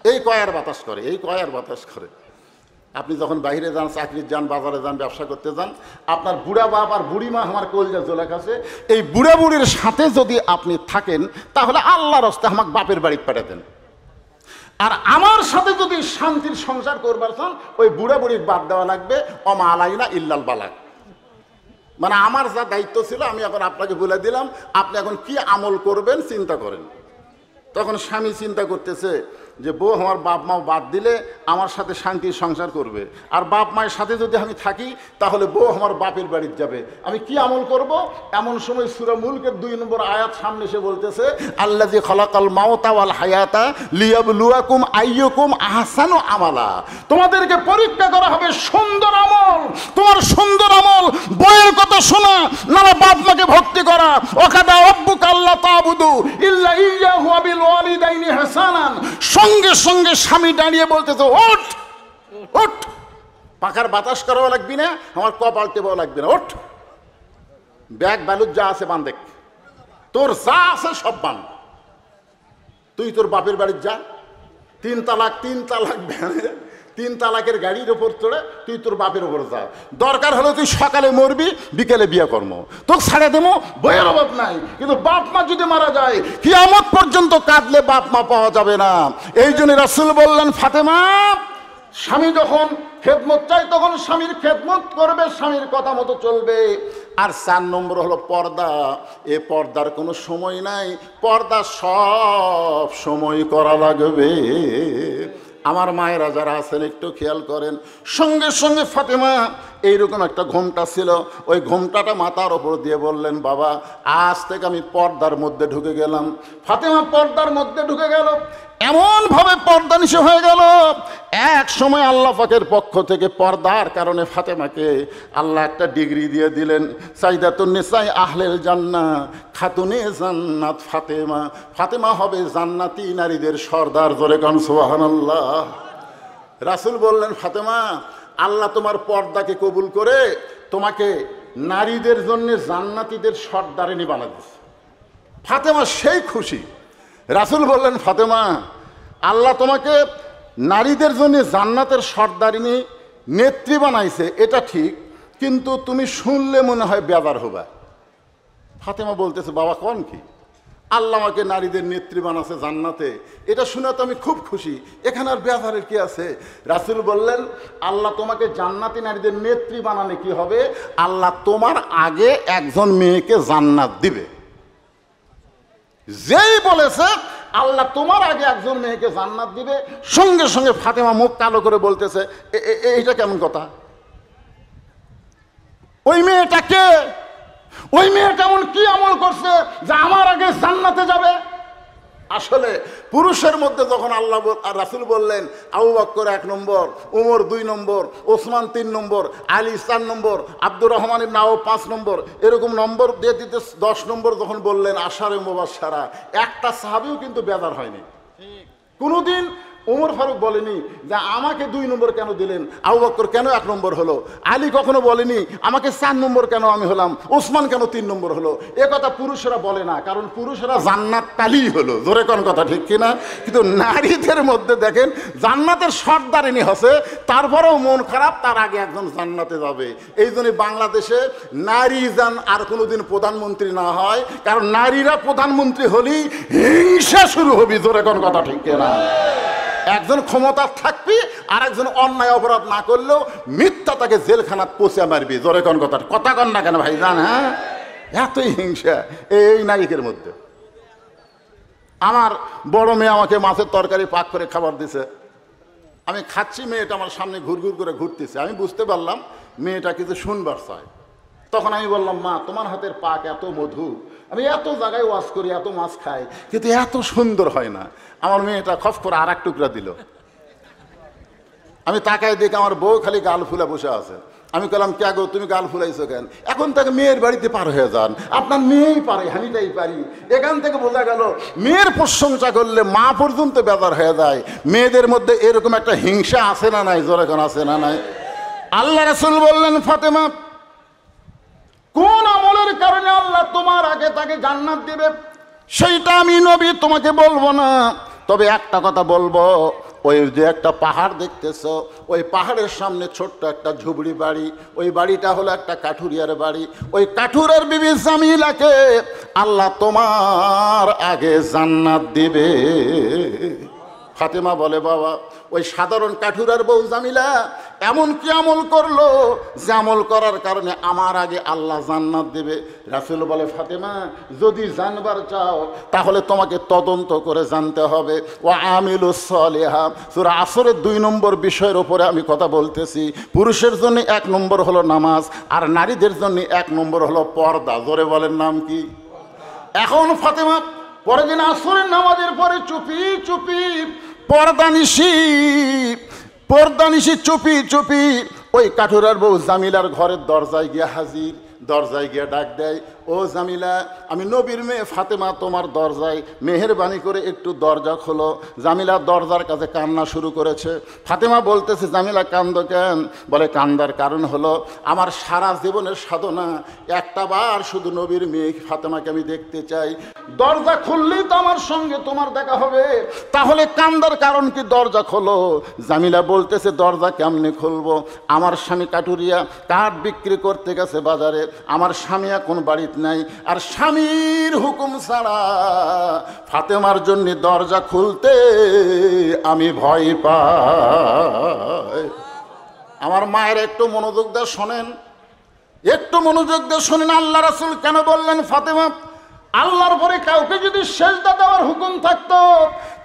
এই কয়ার বাতাস করে, এই কয়ার বাতাস করে। আপনি যখন বাইরে যান, চাকরির যান, বাজারে যান, ব্যবসা করতে যান, আপনার বুড়া বাপ আর বুড়ি মা আমার কলজা চলে কাছে। এই বুড়া বুড়ির সাথে যদি আপনি থাকেন তাহলে আল্লাহর রাস্তে আমাকে বাপের বাড়ি পাঠিয়ে দেন। আর আমার সাথে যদি শান্তির সংসার করবার চান ওই বুড়া বুড়ির বাদ দেওয়া লাগবে। অমা আলাইনা ইল্লাল বালাগ। মানে আমার যা দায়িত্ব ছিল আমি এখন আপনাকে বলে দিলাম, আপনি এখন কি আমল করবেন চিন্তা করেন। তখন স্বামী চিন্তা করতেছে যে বউ আমার বাপ মাও বাদ দিলে আমার সাথে শান্তির সংসার করবে, আর বাপ মায়ের সাথে যদি আমি থাকি তাহলে বউ আমার বাপের বাড়িতে যাবে, আমি কি আমল করব? এমন সময় সূরা মুলকের 2 নম্বর আয়াত সামনে এসে বলতেছে আল্লাযী খালাকাল মাউতা ওয়াল হায়াতা লিয়াবলুয়াকুম আইয়ুকুম আহসানু আমালা। তোমাদেরকে পরীক্ষা করা হবে সুন্দর আমল। তোমার সুন্দর আমল বউয়ের কথা শোনা, না বাপ মাকে ভক্তি করা। ওয়াকাদা রাব্বুকা আল্লা তা'বুদু ইল্লা ইয়্যাহু ওয়া বিল ওয়ালিদাইনি ইহসানান। সঙ্গে সঙ্গে স্বামী দাঁড়িয়ে বলতেছে ওঠ ওঠ, পাখার বাতাস করাও লাগবি না, আমার কপাল টেপাও লাগবে না, ওঠ। ব্যাগ বালুর যা আছে বান, দেখ তোর যা আছে সব বান, তুই তোর বাপের বাড়ির যা। 3 তালাক 3 তালাক 3 তালাকের গাড়ির ওপর চড়ে তুই তোর বাপের ওপর যা। দরকার হলে তুই সকালে মরবি, বিকেলে বিয়ে কর্ম, তোকে ছাড়ে দেবো, বইয়ের অভাব নাই। কিন্তু বাপ মা যদি মারা যায় কিয়ামত পর্যন্ত কাঁদলে বাপ মা পাওয়া যাবে না। এই জন্য রাসূল বললেন ফাতেমা স্বামী যখন খেদমত চাই তখন স্বামীর খেদমত করবে, স্বামীর কথা মতো চলবে। আর 4 নম্বর হলো পর্দা। এ পর্দার কোনো সময় নাই, পর্দা সব সময় করা লাগবে। আমার মায়েরা যারা আছেন একটু খেয়াল করেন। সঙ্গে সঙ্গে ফাতেমা এইরকম একটা ঘোমটা ছিল, ওই ঘোমটাটা মাথার ওপর দিয়ে বললেন বাবা আজ থেকে আমি পর্দার মধ্যে ঢুকে গেলাম। ফাতেমা পর্দার মধ্যে ঢুকে গেল, এমনভাবে পর্দা নিষে হয়ে গেল। এক সময় আল্লাহ পাকের পক্ষ থেকে পর্দার কারণে ফাতেমাকে আল্লাহ একটা ডিগ্রি দিয়ে দিলেন, সাইদাতুন নিসাই আহলেল জান্নাহ, খাতুনে জান্নাত ফাতেমা। ফাতেমা হবে জান্নাতি নারীদের সর্দার। জোরে কান সুবহানাল্লাহ। রাসূল বললেন ফাতেমা আল্লাহ তোমার পর্দাকে কবুল করে তোমাকে নারীদের জন্য জান্নাতীদের সর্দারিনী বানিয়ে দিয়েছে। ফাতেমা সেই খুশি। রাসূল বললেন ফাতেমা আল্লাহ তোমাকে নারীদের জন্য জান্নাতের সর্দারিনী নেত্রী বানাইছে, এটা ঠিক, কিন্তু তুমি শুনলে মনে হয় বেজার হবা। ফাতেমা বলতেছে বাবা কোন কি? আল্লাহ আমাকে নারীদের নেত্রী বানাচ্ছে জান্নাতে, এটা শুনে তো আমি খুব খুশি, এখানে আর বেজারের কি আছে? রাসূল বললেন, আল্লাহ তোমাকে জান্নাতি নারীদের নেত্রী বানালে কি হবে? আল্লাহ তোমার আগে একজন মেয়েকে জান্নাত দিবে। যেই বলেছে আল্লাহ তোমার আগে একজন মেয়েকে জান্নাত দিবে, সঙ্গে সঙ্গে ফাতেমা মুখ কালো করে বলতেছে, এইটা কেমন কথা? ওই মেয়েটা কে? ওই মেয়েটা এমন কি আমল করছে যে আমার আগে জান্নাতে যাবে? আসলে পুরুষের মধ্যে যখন আল্লাহ আর রাসূল বললেন আবু বকর 1 নম্বর, উমর 2 নম্বর, ওসমান 3 নম্বর, আলী 4 নম্বর, আব্দুর রহমান ইবনে আওফ 5 নম্বর, এরকম নম্বর দিয়ে দিতে 10 নম্বর যখন বললেন আশারে মুবাশশারা, একটা সাহাবীও কিন্তু বেজার হয়নি। কোনোদিন ওমর ফারুক বলেনি যে আমাকে 2 নম্বর কেন দিলেন, আবু বকর কেন 1 নম্বর হলো, আলী কখনো বলেনি আমাকে 4 নম্বর কেন আমি হলাম, ওসমান কেন 3 নম্বর হলো। এ কথা পুরুষেরা বলে না, কারণ পুরুষেরা জান্নাত তালি হলো, জোরে কোন কথা ঠিক কিনা? কিন্তু নারীদের মধ্যে দেখেন জান্নাতের সর্দারিনী হচ্ছে, তারপরেও মন খারাপ, তার আগে একজন জান্নাতে যাবে। এই জন্য বাংলাদেশে নারী যান আর কোনোদিন প্রধানমন্ত্রী না হয়, কারণ নারীরা প্রধানমন্ত্রী হলেই হিংসা শুরু হবে, জোরে কোন কথা ঠিক কিনা? একজন ক্ষমতা থাকবি আর একজন অন্যায় অপরাধ না করলেও মিথ্যা তাকে জেলখানাত পৌঁছে মারবি, জোরে কোন কথা কথা কন না কেন ভাই জান? হ্যাঁ, এতই হিংসা এই নায়িকের মধ্যে। আমার বড় মেয়ে আমাকে মাছের তরকারি পাক করে খাবার দিছে, আমি খাচ্ছি, মেয়েটা আমার সামনে ঘুরঘুর করে ঘুরতেছে, আমি বুঝতে পারলাম মেয়েটা কিছু শুনবার চায়। তখন আমি বললাম, মা তোমার হাতের পাক এত মধু, আমি এত জায়গায় ওয়াজ করি, এত মাছ খাই, কিন্তু এত সুন্দর হয় না। আমার মেয়েটা খপ করে আর 1 টুকরা দিল। আমি তাকায় দেখে আমার বউ খালি গাল ফুলে বসে আছে। আমি বললাম, কে গো তুমি গাল ফুলাইছো কেন? এখন তাকে মেয়ের বাড়িতে পার হয়ে যান, আপনার মেয়েই পারে, হানিটাই পারি। এখান থেকে বোঝা গেল মেয়ের প্রশংসা করলে মা পর্যন্ত বেজার হয়ে যায়। মেয়েদের মধ্যে এরকম একটা হিংসা আছে না নাই? জোরে কোন আছে না নাই? আল্লাহ রাসূল বললেন, ফাতেমা কোন আমলের কারণে আল্লাহ তোমার আগে তাকে জান্নাত দিবে সেইটা আমি নবী তোমাকে বলবো না, তবে একটা কথা বলবো, ওই যে একটা পাহাড় দেখতেছ, ওই পাহাড়ের সামনে ছোট্ট একটা ঝুবড়ি বাড়ি, ওই বাড়িটা হলো একটা কাঠুরিয়ার বাড়ি। ওই কাঠুরের বিবি জামিলাকে আল্লাহ তোমার আগে জান্নাত দিবে। ফাতেমা বলে, বাবা ওই সাধারণ কাঠুরার বউ জামিলা এমন কি আমল করলো যে আমল করার কারণে আমার আগে আল্লাহ জান্নাত দেবে? রাসূল বলে, ফাতেমা যদি জানবার চাও তাহলে তোমাকে তদন্ত করে জানতে হবে। ওয়া আমিলুস সালিহা, সূরা আসরের 2 নম্বর বিষয়ের উপরে আমি কথা বলতেছি। পুরুষের জন্য 1 নম্বর হলো নামাজ, আর নারীদের জন্য 1 নম্বর হলো পর্দা। জোরে বলেন নাম কি? এখন ফাতেমা পরের দিন আসরের নামাজের পরে চুপি চুপি পর্দানিশি চুপি চুপি ওই কাঠুরার বউ জামিলার ঘরের দরজায় গিয়ে হাজির। দরজায় গিয়ে ডাক দেয়, ও জামিলা, আমি নবীর মেয়ে ফাতেমা তোমার দরজায়, মেহেরবানি করে একটু দরজা খোলো। জামিলা দরজার কাছে কান্না শুরু করেছে। ফাতেমা বলতেছে, জামিলা কান্দো কেন? বলে, কান্দার কারণ হলো আমার সারা জীবনের সাধনা একটা বার শুধু নবীর মেয়ে ফাতেমাকে আমি দেখতে চাই। দরজা খুললেই তো আমার সঙ্গে তোমার দেখা হবে, তাহলে কান্দার কারণ কি? দরজা খোলো। জামিলা বলতেছে, দরজা কেমনে খুলবো? আমার স্বামী কাঠুরিয়া কাঠ বিক্রি করতে গেছে বাজারে, আমার স্বামী এখন বাড়িতে নাই, আর স্বামীর হুকুম ছাড়া ফাতেমার জন্য দরজা খুলতে আমি ভয় পাই। আমার মায়ের একটু মনোযোগ দিয়ে শোনেন, একটু মনোযোগ দিয়ে শোনেন আল্লাহ রাসূল কেন বললেন ফাতেমা। আল্লাহর পরে কাউকে যদি সেজদা দেওয়ার হুকুম থাকতো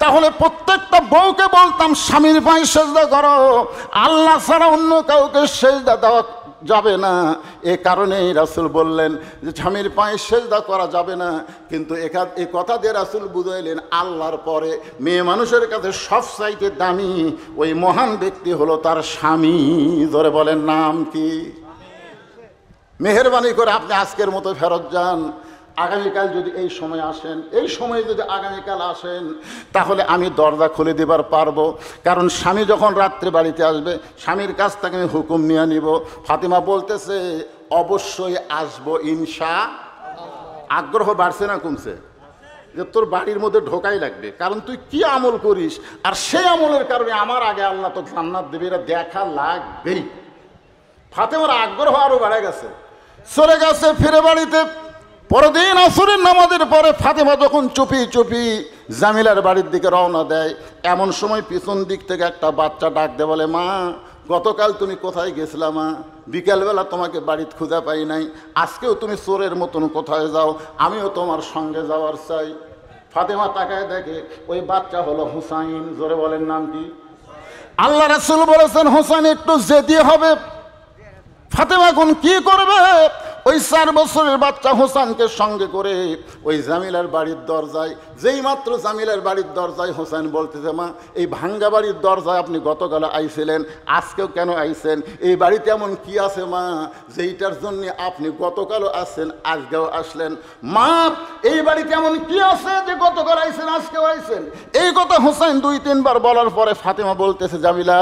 তাহলে প্রত্যেকটা বউকে বলতাম স্বামীর পায়ে সেজদা করো, আল্লাহ ছাড়া অন্য কাউকে সেজদা দেওয়া যাবে না। এ কারণেই রাসূল বললেন যে স্বামীর পায়ে সেজদা করা যাবে না। কিন্তু এ কথা দিয়ে রাসূল বুঝাইলেন আল্লাহর পরে মেয়ে মানুষের কাছে সবচাইতে দামি ওই মহান ব্যক্তি হলো তার স্বামী। ধরে বলেন নাম কি? মেহেরবানি করে আপনি আজকের মতো ফেরত যান। আগামীকাল যদি এই সময় আসেন, এই সময়ে যদি আগামীকাল আসেন, তাহলে আমি দরজা খুলে দেবার পারবো। কারণ স্বামী যখন রাত্রে বাড়িতে আসবে, স্বামীর কাছ থেকে আমি হুকুম নিয়ে নিব। ফাতেমা বলতেছে, অবশ্যই আসবো ইনশা। আগ্রহ বাড়ছে না কমছে? যে তোর বাড়ির মধ্যে ঢোকাই লাগবে, কারণ তুই কি আমল করিস, আর সেই আমলের কারণে আমার আগে আল্লাহ তো জান্নাত দেবে, এটা দেখা লাগবেই। ফাতেমার আগ্রহ আরো বেড়ে গেছে, চলে গেছে ফিরে বাড়িতে। পরদিন আসরের নামাজের পরে ফাতেমা যখন চুপি চুপি জামিলার বাড়ির দিকে রওনা দেয়, এমন সময় পিছন দিক থেকে একটা বাচ্চা ডাক দেয়, বলে, মা গতকাল তুমি কোথায় গেছিলা মা? বিকেলবেলা তোমাকে বাড়িতে খুঁজে পাই নাই, আজকেও তুমি চোরের মতন কোথায় যাও? আমিও তোমার সঙ্গে যাওয়ার চাই। ফাতেমা তাকায় দেখে ওই বাচ্চা হলো হুসাইন। জোরে বলেন নাম কি? আল্লাহ রাসূল বলেছেন হুসাইন একটু জেদি হবে। ফাতেমা এখন কি করবে? ওই 4 বছরের বাচ্চা হোসেনকে সঙ্গে করে ওই জামিলার বাড়ির দরজায়, যেই মাত্র জামিলার বাড়ির দরজায় হোসেন বলতেছে, মা এই ভাঙ্গা বাড়ির দরজায় আপনি গতকাল আইছিলেন, আজকেও কেন আইছেন? এই বাড়িতে এমন কি আছে মা যেইটার জন্য আপনি গতকালও আসছেন, আজকেও আসলেন? মা এই বাড়িতে এমন কি আছে যে গতকাল আইছেন, আজকেও আইছেন? এই কথা হোসেন 2-3 বার বলার পরে ফাতেমা বলতেছে, জামিলা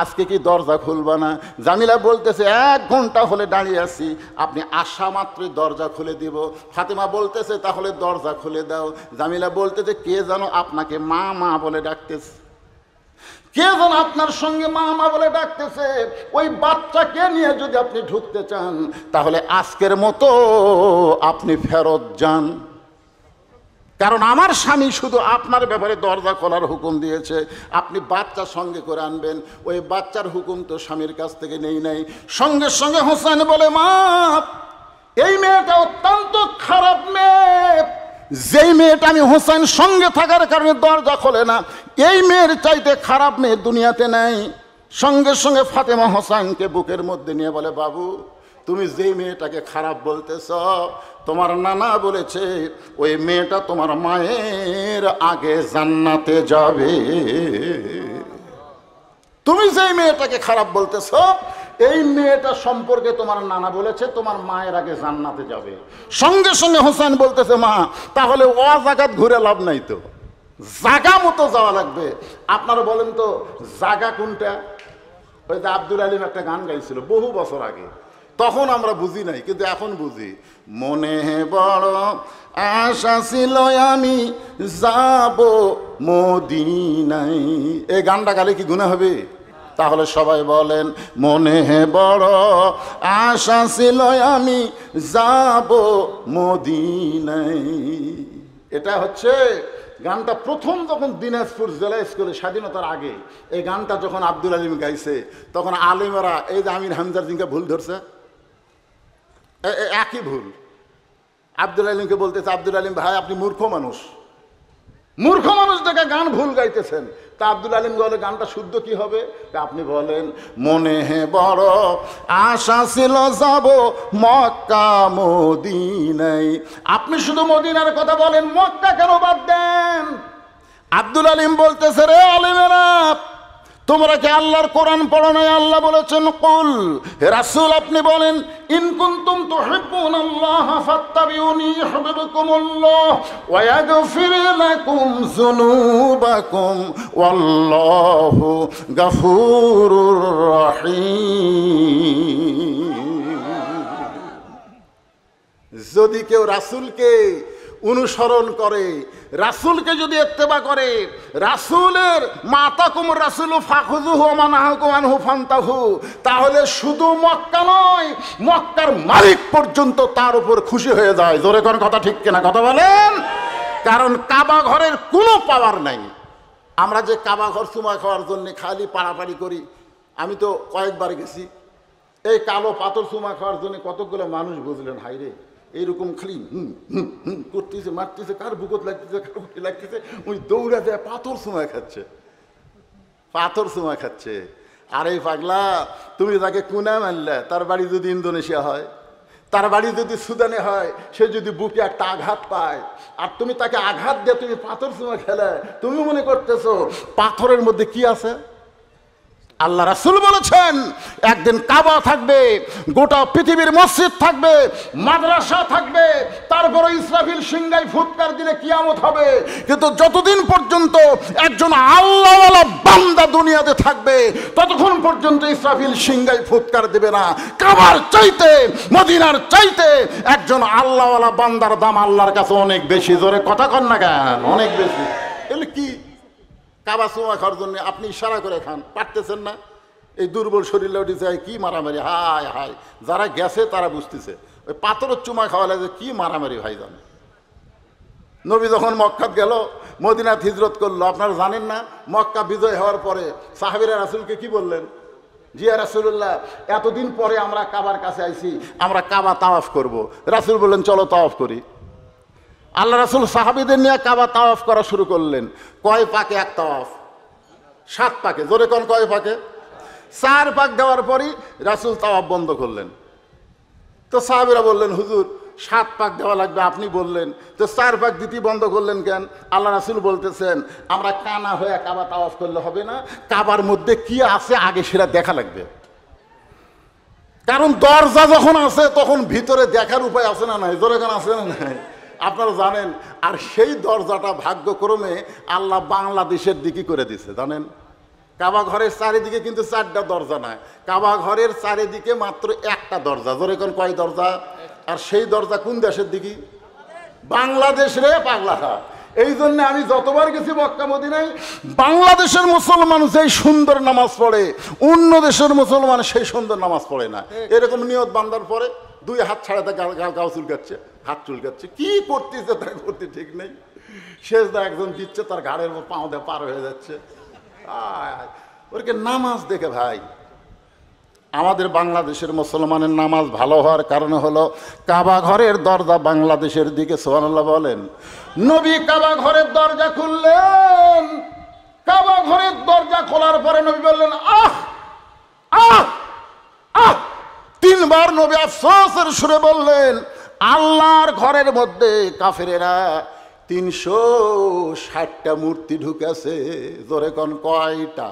আজকে কি দরজা খুলবা না? জামিলা বলতেছে, 1 ঘন্টা হলে দাঁড়িয়ে আছি, আপনি আসা মাত্রই দরজা খুলে দিব। ফাতেমা বলতেছে, তাহলে দরজা খুলে দাও। জামিলা বলতেছে, কে যেন আপনাকে মা মা বলে ডাকতেছে, কে যেন আপনার সঙ্গে মা মা বলে ডাকতেছে। ওই বাচ্চাকে নিয়ে যদি আপনি ঢুকতে চান তাহলে আজকের মতো আপনি ফেরত যান, কারণ আমার স্বামী শুধু আপনার ব্যাপারে দরজা খোলার হুকুম দিয়েছে, আপনি বাচ্চা সঙ্গে করে আনবেন। ওই বাচ্চার হুকুম তো স্বামীর কাছ থেকে নেই নাই। সঙ্গে সঙ্গে হোসেন বলে, মা এই মেয়েটা অত্যন্ত খারাপ মেয়ে, যেই মেয়েটা আমি হোসেন সঙ্গে থাকার কারণে দরজা খোলে না, এই মেয়ের চাইতে খারাপ মেয়ে দুনিয়াতে নেই। সঙ্গে সঙ্গে ফাতেমা হোসেনকে বুকের মধ্যে নিয়ে বলে, বাবু তুমি যেই মেয়েটাকে খারাপ বলতেছ, তোমার নানা বলেছে ওই মেয়েটা তোমার মায়ের আগে জান্নাতে যাবে। তুমি যেই মেয়েটাকে খারাপ বলতেছ, এই মেয়েটা সম্পর্কে তোমার নানা বলেছে তোমার মায়ের আগে জান্নাতে যাবে। সঙ্গে সঙ্গে হোসেন বলতেছে, মা তাহলে ও জায়গাত ঘুরে লাভ নাই তো, জায়গা মতো যাওয়া লাগবে। আপনারা বলেন তো জায়গা কোনটা? ওই যে আব্দুল আলিম একটা গান গাইছিল বহু বছর আগে, তখন আমরা বুঝি নাই, কিন্তু এখন বুঝি। মনে বড় আশা ছিল আমি যাব মদিনায়। এই গানটা গালে কি গুনাহ হবে? তাহলে সবাই বলেন, মনে বড় আশা ছিল আমি যাব মদিনায়। এটা হচ্ছে গানটা প্রথম যখন দিনাজপুর জেলা স্কুলে স্বাধীনতার আগে এই গানটা যখন আব্দুল আলিম গাইছে, তখন আলিমেরা এই যে আমির হামজার জিনকে ভুল ধরছে, একই ভুল। আব্দুল আলিমকে বলতেছে, আব্দুল আলিম ভাই আপনি মূর্খ মানুষ, মূর্খ মানুষ দেখে গান ভুল গাইতেছেন। তা আব্দুল আলিম বলে, গানটা শুদ্ধ কি হবে? আপনি বলেন, মনে বড় আশা ছিল যাব মক্কা মদিনায়। আপনি শুধু মদিনার কথা বলেন, মক্কা কেন বাদ দেন? আব্দুল আলিম বলতেছে, রে আলিমেরা তোমরা কি আল্লাহর কোরআন পড়ো নাই? আল্লাহ বলেছেন, কুল হে রাসূল আপনি বলেন, ইন কুনতুম তুহিব্বুনাল্লাহ ফাত্তাবিউনি ইউহিব্বুকুমুল্লাহ ওয়া ইয়াগফির লাকুম যুনুবাকুম ওয়াল্লাহু গফুরুর রহিম। যদি কেউ রাসূলকে অনুসরণ করে, রাসূলকে যদি ইত্তেবা করে, রাসূলের মাতাকুম রাসূলু ফাখুযুহু ওয়া মানহাকুম আনহু ফান্তাহু, তাহলে শুধু মক্কা নয় মক্কার মালিক পর্যন্ত তার উপর খুশি হয়ে যায়। জোরে কোন কথা ঠিক কিনা কথা বলেন? কারণ কাবা ঘরের কোনো পাওয়ার নাই। আমরা যে কাবা ঘর চুমা খাওয়ার জন্য খালি পাড়াপাড়ি করি, আমি তো কয়েকবার গেছি, এই কালো পাথর চুমা খাওয়ার জন্য কতগুলো মানুষ বুঝলেন, হাইরে এইরকম খালি করতেছে, মারতেছে, কার বুকত লাগতেছে, কার বুকে লাগতেছে, ওই দৌড়া যায় পাথর সময় খাচ্ছে, পাথর সময় খাচ্ছে। আর এই পাগলা তুমি তাকে কুনা মারলে, তার বাড়ি যদি ইন্দোনেশিয়া হয়, তার বাড়ি যদি সুদানে হয়, সে যদি বুকে একটা আঘাত পায়, আর তুমি তাকে আঘাত দিয়ে তুমি পাথর সময় খেলে, তুমি মনে করতেছো পাথরের মধ্যে কি আছে? আল্লাহ রাসূল বলেছেন একদিন কাবা থাকবে, গোটা পৃথিবীর মসজিদ থাকবে, মাদ্রাসা থাকবে, তারপরে ইসরাফিল সিংহায় ফুৎকার দিলে কিয়ামত হবে। কিন্তু যতদিন পর্যন্ত একজন আল্লাহওয়ালা বান্দা দুনিয়াতে থাকবে, ততক্ষণ পর্যন্ত ইসরাফিল সিংহায় ফুৎকার দেবে না। কাবার চাইতে, মদিনার চাইতে একজন আল্লাহওয়ালা বান্দার দাম আল্লাহর কাছে অনেক বেশি। জোরে কথা কন না কেন? অনেক বেশি। এলে কি কাবা চুমা খাওয়ার জন্য আপনি ইশারা করে খান, পারতেছেন না? এই দুর্বল শরীরে উঠে যায় কি মারামারি, হায় হায়। যারা গেছে তারা বুঝতেছে, ওই পাথরের চুমা খাওয়ালে যে কি মারামারি ভাইজান। নবী যখন মক্কাত গেল, মদিনাত হিজরত করলো, আপনারা জানেন না মক্কা বিজয় হওয়ার পরে সাহাবীরা রাসূলকে কি বললেন? জিয়া রাসূলুল্লাহ, এতদিন পরে আমরা কাবার কাছে আইছি, আমরা কাবা তাওয়াফ করব। রাসূল বললেন চলো তাওয়াফ করি। আল্লাহ রাসূল সাহাবীদের নিয়ে কাবা তাওয়াফ করা শুরু করলেন। কয় পাকে এক তাওয়াফ? 7 পাকে। জোরে কোন কয় পাকে? 4 পাক দেওয়ার পরই রাসূল তাওয়াফ বন্ধ করলেন। তো সাহাবীরা বললেন হুজুর 7 পাক দেওয়া লাগবে, আপনি বললেন তো 4 পাক দিতে বন্ধ করলেন কেন? আল্লাহ রাসূল বলতেছেন আমরা কানা হয়ে কাবা তাওয়াফ করলে হবে না, কাবার মধ্যে কি আছে আগে সেটা দেখা লাগবে। কারণ দরজা যখন আছে তখন ভিতরে দেখার উপায় আছে না নাই? জোরে কেন আছে না নাই? আপনারা জানেন। আর সেই দরজাটা ভাগ্যক্রমে আল্লাহ বাংলাদেশের দিকে করে দিছে, জানেন? কাবা ঘরের চারিদিকে কিন্তু 4টা দরজা নয়, কাবা ঘরের চারিদিকে মাত্র একটা দরজা। জোরে কোন কয় দরজা? আর সেই দরজা কোন দেশের দিকে? বাংলাদেশ রে পাগলাটা। এই জন্য আমি যতবার গেছি মক্কা মদিনায়, বাংলাদেশের মুসলমান যেই সুন্দর নামাজ পড়ে অন্য দেশের মুসলমান সেই সুন্দর নামাজ পড়ে না। এরকম নিয়ত বান্দার পরে 2 হাত ছাড়াতে গাও চুলকাচ্ছে, হাত চুলকাচ্ছে, কি করতেছে তার করতে ঠিক নেই। সেজদা একজন দিচ্ছে, তার ঘাড়ের পাও দিয়ে পার হয়ে যাচ্ছে। ওরকে নামাজ দেখে ভাই, আমাদের বাংলাদেশের মুসলমানের নামাজ ভালো হওয়ার কারণে হলো কাবা ঘরের দরজা বাংলাদেশের দিকে। সুবহানাল্লাহ বলেন। নবী কাবা ঘরের দরজা খুললেন। কাবা ঘরের দরজা খোলার পরে নবী বললেন আহ আহ আহ। 3 বার নবী আফসোসের সুরে বললেন আল্লাহর ঘরের মধ্যে কাফেরেরা 360টা মূর্তি ঢুকেছে। জোরে কোন কয়টা?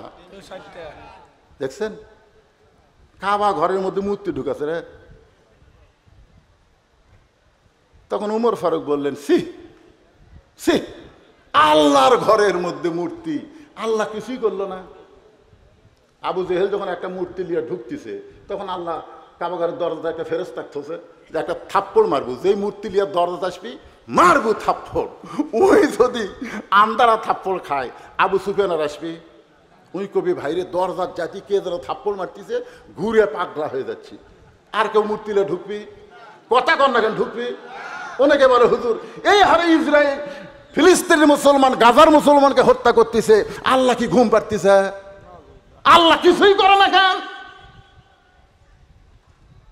দেখছেন কাবা ঘরের মধ্যে মূর্তি ঢুকেছে রে। তখন উমর ফারুক বললেন সি সি, আল্লাহর ঘরের মধ্যে মূর্তি, আল্লাহ কিছুই করলো না। আবু জেহেল যখন একটা মূর্তি নিয়ে ঢুকতেছে তখন আল্লাহ কাবা ঘরের দরজা একটা ফেরেশতা থাকছে যে একটা থাপ্পড় মারবো, যেই মূর্তি নিয়ে দরজা আসবি মারবো থাপ্পড়। ওই যদি আন্দারা থাপ্পড় খায় আবু সুফিয়ান আসবি, ওই কবি ভাইরে দরজার জাতি কে যেন থাপ্পড় মারতেছে, ঘুরে পাগলা হয়ে যাচ্ছি। আর কেউ মূর্তিলে ঢুকবি? কথা কন না কেন ঢুকবি? অনেকে বলে হুজুর এই হারে ইসরায়েল ফিলিস্তিনের মুসলমান গাজার মুসলমানকে হত্যা করতেছে, আল্লাহ কি ঘুম পাড়তেছে? আল্লাহ কিছুই করে না কেন?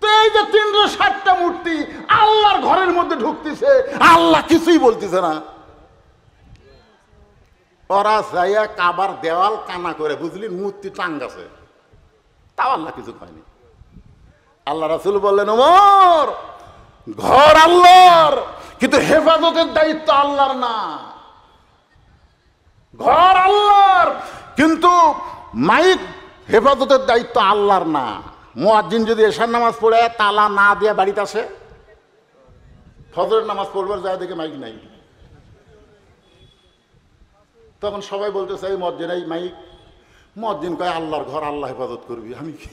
তো এই যে 360টা মূর্তি আল্লাহর ঘরের মধ্যে ঢুকতেছে, আল্লাহ কিছুই বলতেছে না। ওরা যাইয়া কাবার দেওয়াল কানা করে বুঝলি মূর্তি টাঙ্গাছে, তাও আল্লাহ কিছু কয়নি। আল্লাহ রাসূল বললেন ওমর ঘর আল্লাহর, কিন্তু হেফাজতের দায়িত্ব আল্লাহর না। ঘর আল্লাহর কিন্তু মাইক হেফাজতের দায়িত্ব আল্লাহর না। মুয়াজ্জিন যদি এশার নামাজ পড়ে তালা না দিয়ে বাড়িতে আসে, ফজরের নামাজ পড়বার যায় দেখে মাইক নাই, তখন সবাই বলতেছে এই মুয়াজ্জিন এই মাইক। মুয়াজ্জিন কয় আল্লাহর ঘর আল্লাহ হেফাজত করবি, আমি কি?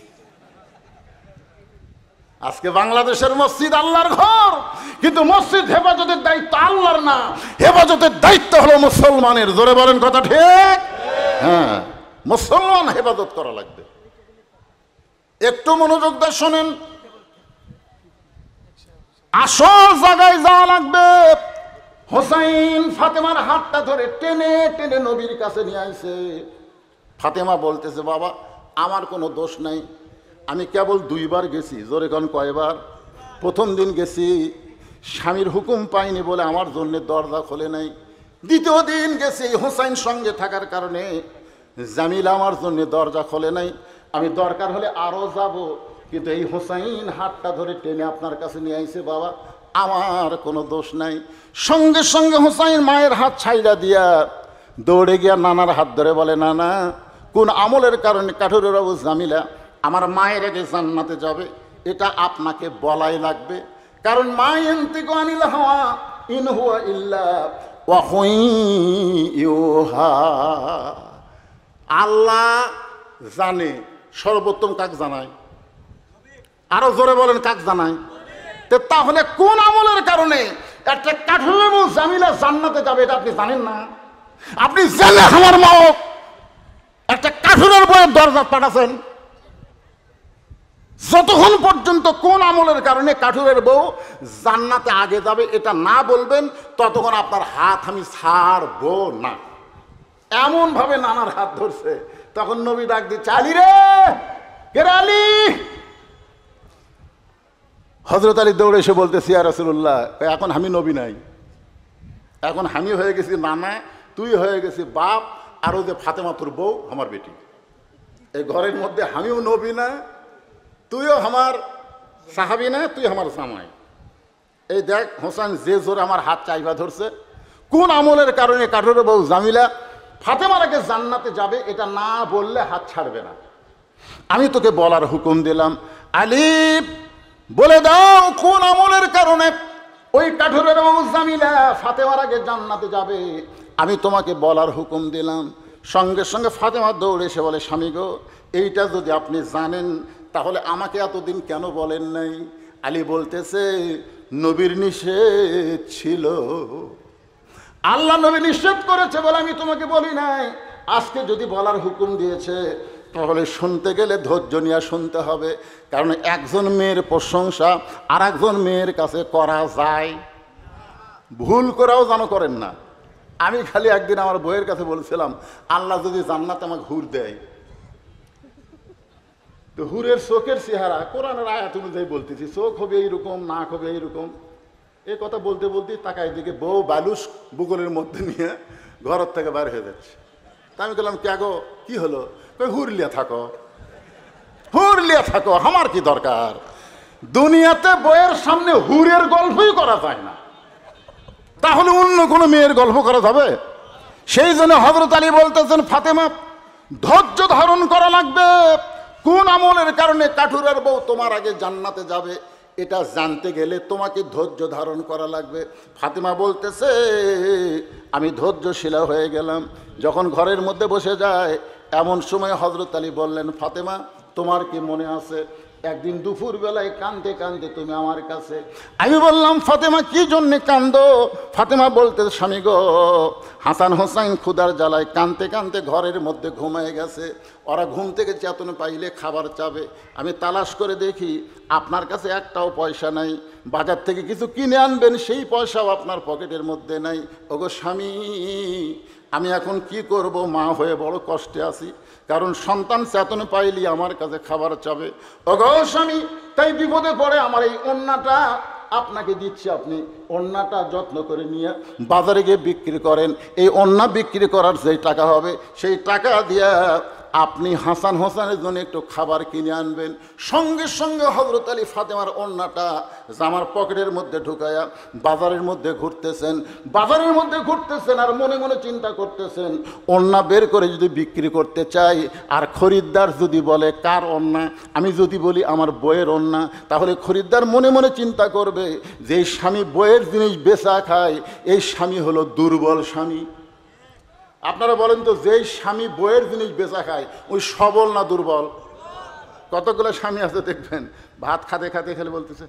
আজকে বাংলাদেশের মসজিদ আল্লাহর ঘর, কিন্তু মসজিদ হেফাজতের দায়িত্ব আল্লাহর না, হেফাজতের দায়িত্ব হলো মুসলমানের। জোরে বলেন কথা ঠিক? হ্যাঁ, মুসলমান হেফাজত করা লাগবে। একটু মনোযোগ দিয়ে শোনেন, আসল জায়গায় যাওয়া লাগবে। হোসাইন ফাতেমার হাতটা ধরে টেনে টেনে নবীর কাছে নিয়ে আইছে। ফাতেমা বলতেছে বাবা আমার কোনো দোষ নাই, আমি কেবল 2 বার গেছি। জোরে কোন কয়বার? প্রথম দিন গেছি স্বামীর হুকুম পাইনি বলে আমার জন্য দরজা খোলে নাই। দ্বিতীয় দিন গেছি হোসাইন সঙ্গে থাকার কারণে জামিলা আমার জন্য দরজা খোলে নাই। আমি দরকার হলে আরও যাব, কিন্তু এই হোসাইন হাতটা ধরে টেনে আপনার কাছে নিয়ে আইছে বাবা, আমার কোনো দোষ নাই। সঙ্গে সঙ্গে হোসাইন মায়ের হাত ছাইড়া দিয়া দৌড়ে গিয়া নানার হাত ধরে বলে নানা কোন আমলের কারণে কাঠুরের বাবু জামিলা আমার মায়ের আগে জান্নাতে যাবে, এটা আপনাকে বলাই লাগবে। কারণ মা ইয়ান্তিকু আনিল হাওয়া ইন হুয়া ইল্লা ওয়াহয়ুহা। আল্লাহ জানে, সর্বোত্তম কাক জানায়? আরো জোরে বলেন কাক জানায়? তাহলে কোন আমলের কারণে একটা কাঠুরের বাবু জামিলা জান্নাতে যাবে এটা আপনি জানেন না? আপনি জেনে আমার মা একটা কাঠুরের বইয়ের দরজা পাঠাচ্ছেন, যতক্ষণ পর্যন্ত কোন আমলের কারণে কাঠুরের বউ জান্নাতে আগে যাবে এটা না বলবেন, ততক্ষণ আপনার হাত আমি ছাড়বো না। এমন ভাবে নানার হাত ধরছে, তখন নবী ডাক দিচ্ছে, আলী রে, কে রে আলী? হযরত আলী দৌড়ে এসে বলতেছি, ইয়া রাসূলুল্লাহ, এখন আমি নবী নাই, এখন আমি হয়ে গেছি নানা, তুই হয়ে গেছি বাপ, আরও যে ফাতেমা তোর বউ আমার বেটি, এই ঘরের মধ্যে আমিও নবী না, তুইও আমার সাহাবী না, তুই আমার জামাই। এই দেখ হোসেন যে জোরে আমার হাত চাইবা ধরছে, কোন আমলের কারণে কাঠুরের বউ জামিলা ফাতেমার আগে জান্নাতে যাবে এটা না বললে হাত ছাড়বে না। আমি তোকে বলার হুকুম দিলাম, আলী বলে দাও কোন আমলের কারণে ওই কাঠুরের বউ জামিলা ফাতেমার আগে জান্নাতে যাবে। আমি তোমাকে বলার হুকুম দিলাম। সঙ্গে সঙ্গে ফাতেমা দৌড়ে এসে বলে, স্বামী গো, এইটা যদি আপনি জানেন তাহলে আমাকে এতদিন কেন বলেন নাই? আলী বলতেছে, নবীর নিষেধ ছিল, আল্লাহ নবী নিষেধ করেছে বলে আমি তোমাকে বলি নাই। আজকে যদি বলার হুকুম দিয়েছে তাহলে শুনতে গেলে ধৈর্য নিয়ে শুনতে হবে, কারণ একজন মেয়ের প্রশংসা আর একজন মেয়ের কাছে করা যায়, ভুল করেও যেন করেন না। আমি খালি একদিন আমার বইয়ের কাছে বলছিলাম, আল্লাহ যদি জান্নাতে আমাকে হুর দেয়, তো হুরের চোখের চেহারা কোরআনের আয়াত অনুযায়ী বলতেছি, চোখ হবে এইরকম, নাক হবে এইরকম। এই কথা বলতে বলতে তাকাই দিকে বউ বালুস বুগলের মধ্যে নিয়ে ঘরের থেকে বার হয়ে যাচ্ছে। তা আমি বললাম, কে গো, কি হলো? হুরলিয়া থাকো, হুরলিয়া থাকো, আমার কি দরকার? দুনিয়াতে বইয়ের সামনে হুরের গল্পই করা যায় না, তাহলে অন্য কোনো মেয়ের গল্প করা যাবে? সেই জন্য হযরত আলী বলতেছেন, ফাতেমা ধৈর্য ধারণ করা লাগবে। কোন আমলের কারণে কাঠুরের বউ তোমার আগে জান্নাতে যাবে এটা জানতে গেলে তোমাকে ধৈর্য ধারণ করা লাগবে। ফাতেমা বলতেছে, আমি ধৈর্যশীলা হয়ে গেলাম। যখন ঘরের মধ্যে বসে যায় এমন সময় হযরত আলী বললেন, ফাতেমা তোমার কি মনে আছে একদিন দুপুর বেলায় কাঁদতে কাঁদতে তুমি আমার কাছে? আমি বললাম, ফাতেমা কি জন্যে কান্দো? ফাতেমা বলতে, স্বামী গো, হাসান হোসাইন ক্ষুধার জ্বালায় কাঁদতে কাঁদতে ঘরের মধ্যে ঘুমায় গেছে, ওরা ঘুম থেকে চেতন পাইলে খাবার চাবে। আমি তালাশ করে দেখি আপনার কাছে একটাও পয়সা নাই, বাজার থেকে কিছু কিনে আনবেন সেই পয়সাও আপনার পকেটের মধ্যে নাই। ওগো স্বামী, আমি এখন কি করব? মা হয়ে বড় কষ্টে আছি, কারণ সন্তান চেতন পাইলি আমার কাছে খাবার চাবে। ওগো স্বামী, তাই বিপদে পড়ে আমার এই ওন্নাটা আপনাকে দিচ্ছি, আপনি ওন্নাটা যত্ন করে নিয়ে বাজারে গিয়ে বিক্রি করেন। এই ওন্না বিক্রি করার যেই টাকা হবে সেই টাকা দিয়ে আপনি হাসান হোসেনের জন্য একটু খাবার কিনে আনবেন। সঙ্গে সঙ্গে হযরত আলী ফাতেমার ওন্নাটা জামার পকেটের মধ্যে ঢুকায়া বাজারের মধ্যে ঘুরতেছেন আর মনে মনে চিন্তা করতেছেন, ওন্না বের করে যদি বিক্রি করতে চাই আর খরিদ্দার যদি বলে কার ওন্না, আমি যদি বলি আমার বইয়ের ওন্না, তাহলে খরিদ্দার মনে মনে চিন্তা করবে যে এই স্বামী বইয়ের জিনিস বেচা খায়, এই স্বামী হলো দুর্বল স্বামী। আপনারা বলেন তো, যেই স্বামী বইয়ের জিনিস বেচা খায় ওই সবল না দুর্বল? কতগুলো স্বামী আছে দেখবেন, ভাত খাতে খাতে খেলে বলতেছে,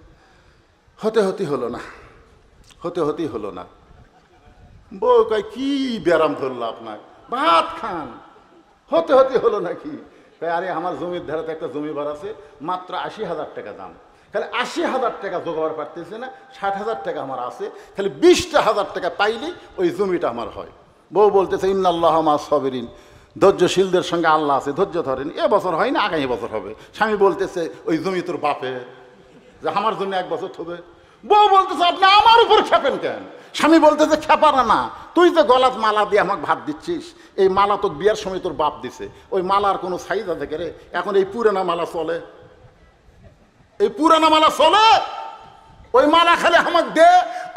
হতেই হলো না। বউ কয়, কি ব্যারাম ধরলো আপনার, ভাত খান, হতে হলো নাকি? আরে আমার জমির ধারাতে একটা জমি বার আছে, মাত্র 80,000 টাকা দাম, খালি 80,000 টাকা জোগাড় পারতেছে না, 60,000 টাকা আমার আছে, খালি 20,000 টাকা পাইলেই ওই জমিটা আমার হয়। বউ বলতেছে, ইন্নাল্লাহা মা সাবিরিন, ধৈর্যশীলদের সঙ্গে আল্লাহ আছে, ধৈর্য ধরেন, এবছর হয় না আগামী বছর হবে। স্বামী বলতেছে, ওই জমি তোর বাপে, যে আমার জন্য 1 বছর হবে। বউ বলতেছে, আপনি আমার উপর খেপেন কেন? স্বামী বলতেছে, খেপারা না, তুই যে গলাত মালা দিয়ে আমাকে ভাত দিচ্ছিস, এই মালা তো বিয়ার সময় তোর বাপ দিছে, ওই মালার কোনো সাইজ আছে রে? এখন এই পুরানা মালা চলে, ওই মালা খালি আমাকে দে।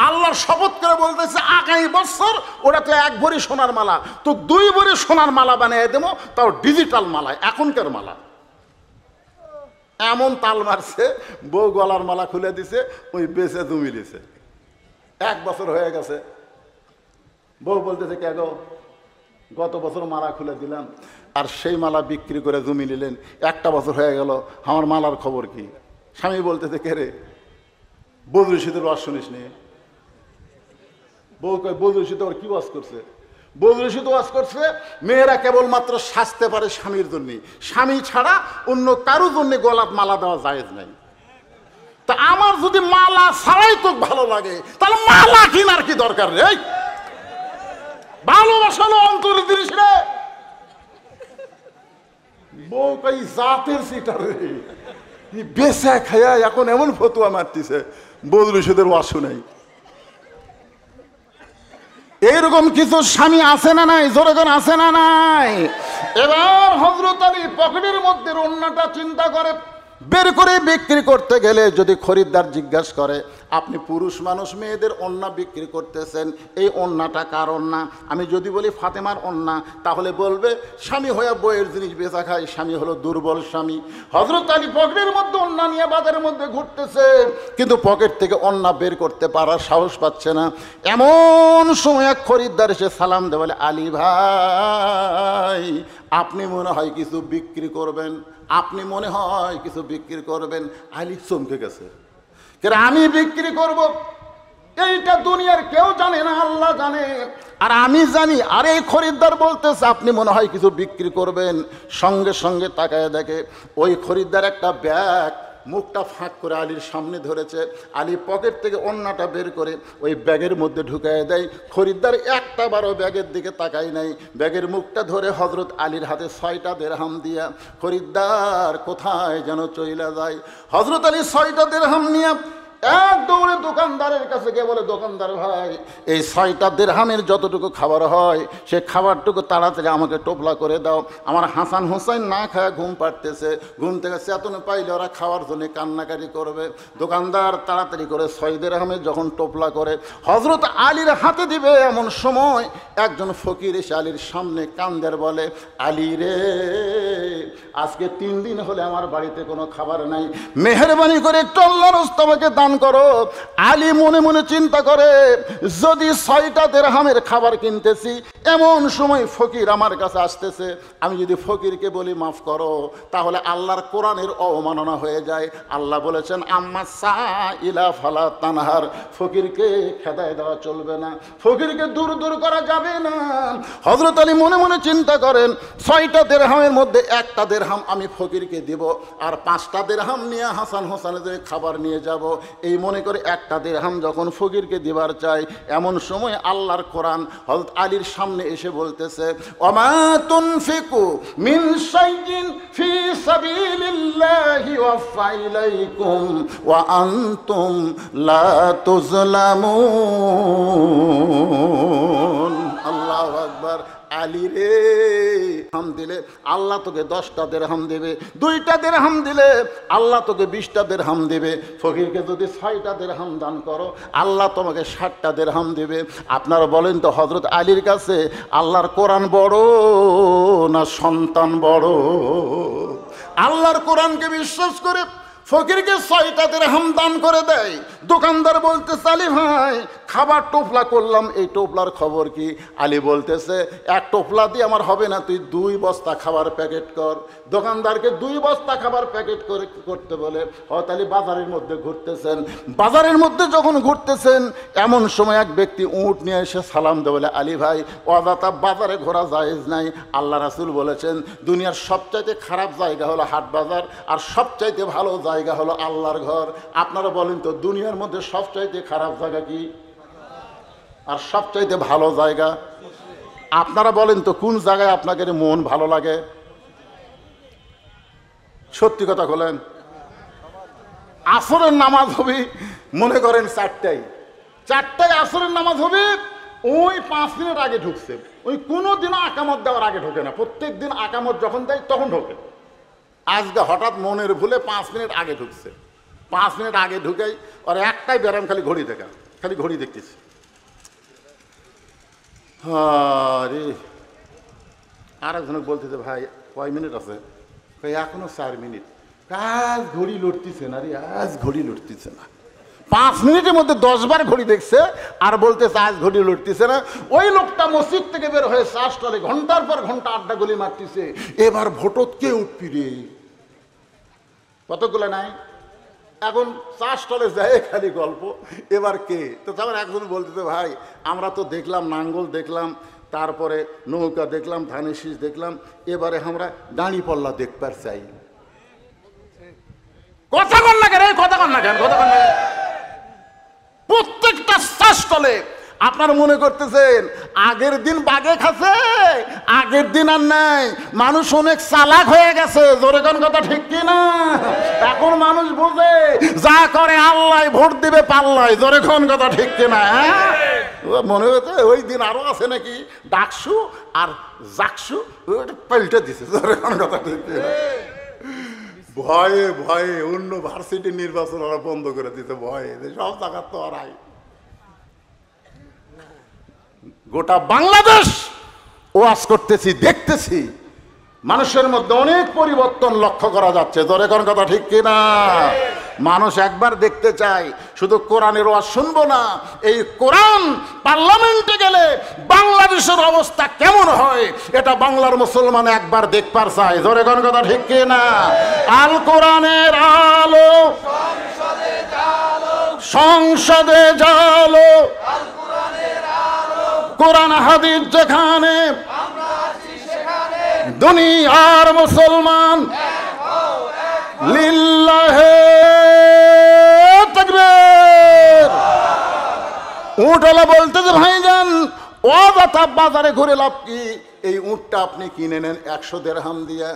আল্লাহর শপথ করে বলতেছে, আগামী বছর ওটা তো 1 ভরি সোনার মালা, তো 2 ভরি সোনার মালা বানিয়ে দেবো, তাও ডিজিটাল মালা, এখনকার মালা। এমন তাল মারছে, বউ গলার মালা খুলে দিছে, ওই বেচে জমি দিছে। 1 বছর হয়ে গেছে। বউ বলতেছে, কে গো, গত বছর মালা খুলে দিলাম আর সেই মালা বিক্রি করে জমি নিলেন, 1টা বছর হয়ে গেল, আমার মালার খবর কি? স্বামী বলতেছে, কে রে, বদরুশীদের ওয়াজ শুনিস নি? বউ কয়, বদরুশীদ ওর কি ওয়াজ করছে? বদরুল রশিদ ওয়াজ করছে মেয়েরা কেবলমাত্র সাজতে পারে স্বামীর জন্য, স্বামী ছাড়া অন্য কারোর জন্য গলাত মালা দেওয়া জায়েজ নাই। তা আমার যদি মালা ছাড়াই তো ভালো লাগে, তাহলে মালা কেনার কি দরকার রে? ভালোবাসানো অন্তরের জিনিস রে। বউ কই জাতের সিটার রে, বেচা খায়া এখন এমন ফতুয়া মারতেছে বদরুল রশিদের ওয়াজ শুনাই। এইরকম কিছু স্বামী আছে না নাই? জোরে কোন আছে না নাই? এবার হযরত আলী পকেটের মধ্যে ওড়নাটা চিন্তা করে বের করে বিক্রি করতে গেলে যদি খরিদ্দার জিজ্ঞাসা করে আপনি পুরুষ মানুষ মেয়েদের ওড়না বিক্রি করতেছেন, এই ওড়নাটা কার ওড়না? আমি যদি বলি ফাতেমার ওড়না, তাহলে বলবে স্বামী হয়ে বইয়ের জিনিস বেচা খায়, স্বামী হলো দুর্বল স্বামী। হযরত আলী পকেটের মধ্যে ওড়না নিয়ে বাজারের মধ্যে ঘুরতেছে, কিন্তু পকেট থেকে ওড়না বের করতে পারার সাহস পাচ্ছে না। এমন সময় এক খরিদ্দার এসে সালাম দেয়, বলে আলী ভাই আপনি মনে হয় কিছু বিক্রি করবেন, আপনি মনে হয় কিছু বিক্রি করবেন। আলী চমকে গেছে, আমি বিক্রি করব এইটা দুনিয়ার কেউ জানে না, আল্লাহ জানে, আর আমি জানি। আর এই খরিদ্দার বলতেছে আপনি মনে হয় কিছু বিক্রি করবেন। সঙ্গে সঙ্গে তাকায় দেখে ওই খরিদ্দার একটা ব্যাগ মুখটা ফাঁক করে আলীর সামনে ধরেছে। আলী পকেট থেকে ওড়নাটা বের করে ওই ব্যাগের মধ্যে ঢুকায় দেয়। খরিদ্দার একটা বারো ব্যাগের দিকে তাকাই নাই, ব্যাগের মুখটা ধরে হযরত আলীর হাতে 6টা দিরহাম দিয়া খরিদ্দার কোথায় যেন চইলা যায়। হযরত আলী 6টা দিরহাম নিয়ে এক দৌড়ে দোকানদারের কাছে গিয়ে বলে, দোকানদার ভাই এই 6টা দিরহামের যতটুকু খাবার হয় সে খাবারটুকু তাড়াতাড়ি আমাকে টোপলা করে দাও। আমার হাসান হোসেন না খায় ঘুম পাড়তেছে, ঘুম থেকে চেতন পাইলে ওরা খাওয়ার জন্য কান্নাকাটি করবে। দোকানদার তাড়াতাড়ি করে 6 দিরহামের যখন টোপলা করে হযরত আলীর হাতে দিবে, এমন সময় একজন ফকির এসে আলীর সামনে কান্দের বলে, আলী রে আজকে 3 দিন হলে আমার বাড়িতে কোনো খাবার নাই, মেহেরবানি করে একটু আল্লাহর রাস্তায় আমাকে দান করো। আলী মনে মনে চিন্তা করে যদি 6টা দিরহামের খাবার কিনতেছি, এমন সময় ফকির আমার কাছে আসতেছে, আমি যদি ফকিরকে বলি মাফ করো তাহলে আল্লাহর কোরআনের অবমাননা হয়ে যায়। আল্লাহ বলেছেন আম্মা সাইলা ফালা তানহার, ফকিরকে খেদায় দেওয়া চলবে না, ফকিরকে দূর দূর করা যাবে না। হযরত আলী মনে মনে চিন্তা করেন 6টা দিরহামের মধ্যে 1টা দিরহাম আমি ফকিরকে দিব, আর 5টা দিরহাম নিয়ে হাসান হোসেনের খাবার নিয়ে যাব। এই মনে করে 1টা দিরহাম যখন ফকিরকে দিবার চাই, এমন সময় আল্লাহর কোরআন হযরত আলীর সামনে এসে বলতেছে, ওমা তুনফিকু মিন শাইইন ফি সাবিলিল্লাহি ওয়াফা ইলাইকুম ওয়া আনতুম লা তুজলামুন। আল্লাহু আকবার। আলী রে হাম দিলে আল্লাহ তোকে 10টা দিরহাম দেবে, 2টা দিরহাম দিলে আল্লাহ তোকে 20টা দিরহাম দেবে। ফকিরকে যদি 6টা দিরহাম দান করো আল্লাহ তোমাকে 60টা দিরহাম দেবে। আপনারা বলেন তো হযরত আলীর কাছে আল্লাহর কোরআন বড় না সন্তান বড়? আল্লাহর কোরআনকে বিশ্বাস করে ফকিরকে 6টা দিরহাম দান করে দেয়। দোকানদার বলতেছে, আলী ভাই খাবার টোপলা করলাম, এই টোপলার খবর কি? আলী বলতেছে, এক টোপলা দিয়ে আমার হবে না, তুই 2 বস্তা খাবার প্যাকেট কর। দোকানদারকে 2 বস্তা খাবার প্যাকেট করে করতে বলে হয়তো আলী বাজারের মধ্যে ঘুরতেছেন। বাজারের মধ্যে যখন ঘুরতেছেন এমন সময় এক ব্যক্তি উট নিয়ে এসে সালাম দেয়, বলে আলী ভাই অযথা বাজারে ঘোরা জায়েজ নাই। আল্লাহ রাসূল বলেছেন দুনিয়ার সবচাইতে খারাপ জায়গা হলো হাট বাজার, আর সবচাইতে ভালো জায়গা হলো আল্লাহর ঘর। আপনারা বলেন তো দুনিয়ার মধ্যে সবচাইতে খারাপ জায়গা কি আর সবচাইতে ভালো জায়গা? আপনারা বলেন তো কোন জায়গায় আপনাদের মন ভালো লাগে? সত্যি কথা বলেন। আসরের নামাজ হবে মনে করেন 4টায় আসরের নামাজ হবে, ওই 5 মিনিট আগে ঢুকছে, ওই কোনোদিনও আকামত দেওয়ার আগে ঢোকে না, প্রত্যেক দিন আকামত যখন দেয় তখন ঢোকে। আজকে হঠাৎ মনের ভুলে 5 মিনিট আগে ঢুকছে, 5 মিনিট আগে ঢুকেই আর একটাই ব্যারাম, খালি ঘড়ি দেখা, খালি ঘড়ি দেখতেছি। আরে আর একজনকে বলতেছে, ভাই কয় মিনিট আছে? এখনো 4 মিনিট। আজ ঘড়ি লড়তেছে না রে, আজ ঘড়ি লড়তেছে না। 5 মিনিটের মধ্যে 10 বার ঘড়ি দেখছে আর বলতেছে আজ ঘড়ি লড়তেছে না। ওই লোকটা মসজিদ থেকে বের হয়ে চাষটলে ঘন্টার পর ঘন্টা আড্ডা গুলি মারতেছে। এবার ভোটত কে উঠবি রে? কতগুলো নাই এখন চাষটলে যায় খালি গল্প, এবার কে? তো তখন একজন বলতেছে, ভাই আমরা তো দেখলাম নাঙ্গল দেখলাম, তারপরে নৌকা দেখলাম, ধানের শীষ দেখলাম, এবারে আমরা দাঁড়ি পল্লা দেখবার চাই। কথা কন না কেন, কথা কন না কেন, কথা কন না। প্রত্যেকটা শ্বাসতলে আপনারা মনে করতেছেন আগের দিন বাগে খাচ্ছে, আগের দিন আর নাই, মানুষ অনেক চালাক হয়ে গেছে, জোরে কোন কথা ঠিক কি না? এখন মানুষ বোঝে যা করে আল্লাহ, ভোট দিবে পাল্লাই, জোরে কোন কথা ঠিক কি না? মনে হচ্ছে ওই দিন আরো আছে নাকি, ডাকসু আর জাকসু পাল্টে দিছে, জোরে কোন কথা ঠিক কি না? ভয়ে ভয়ে অন্য ভার্সিটি নির্বাচন ওরা বন্ধ করে দিতে, ভয়ে সব জায়গার তো ওরাই। গোটা বাংলাদেশ ওয়াজ করতেছি, দেখতেছি মানুষের মধ্যে অনেক পরিবর্তন লক্ষ্য করা যাচ্ছে, জোরে কোন কথা ঠিক কিনা? মানুষ একবার দেখতে চায়, শুধু কোরআনের ওয়াজ শুনবো না, এই কোরআন পার্লামেন্টে গেলে বাংলাদেশের অবস্থা কেমন হয় এটা বাংলার মুসলমান একবার দেখবার চায়, জোরে কোন কথা ঠিক কিনা? আল কোরআনের আলো সংসদে জালো, কোরআন হাদিস যেখানে দুনিয়ার মুসলমান লিল্লাহে তাকবীর। উটওয়ালা বলতেছে ভাইজান ও বাতা বাজারে ঘুরে লাভ কি, এই উটটা আপনি কিনে নেন 100 দিরহাম দিয়া।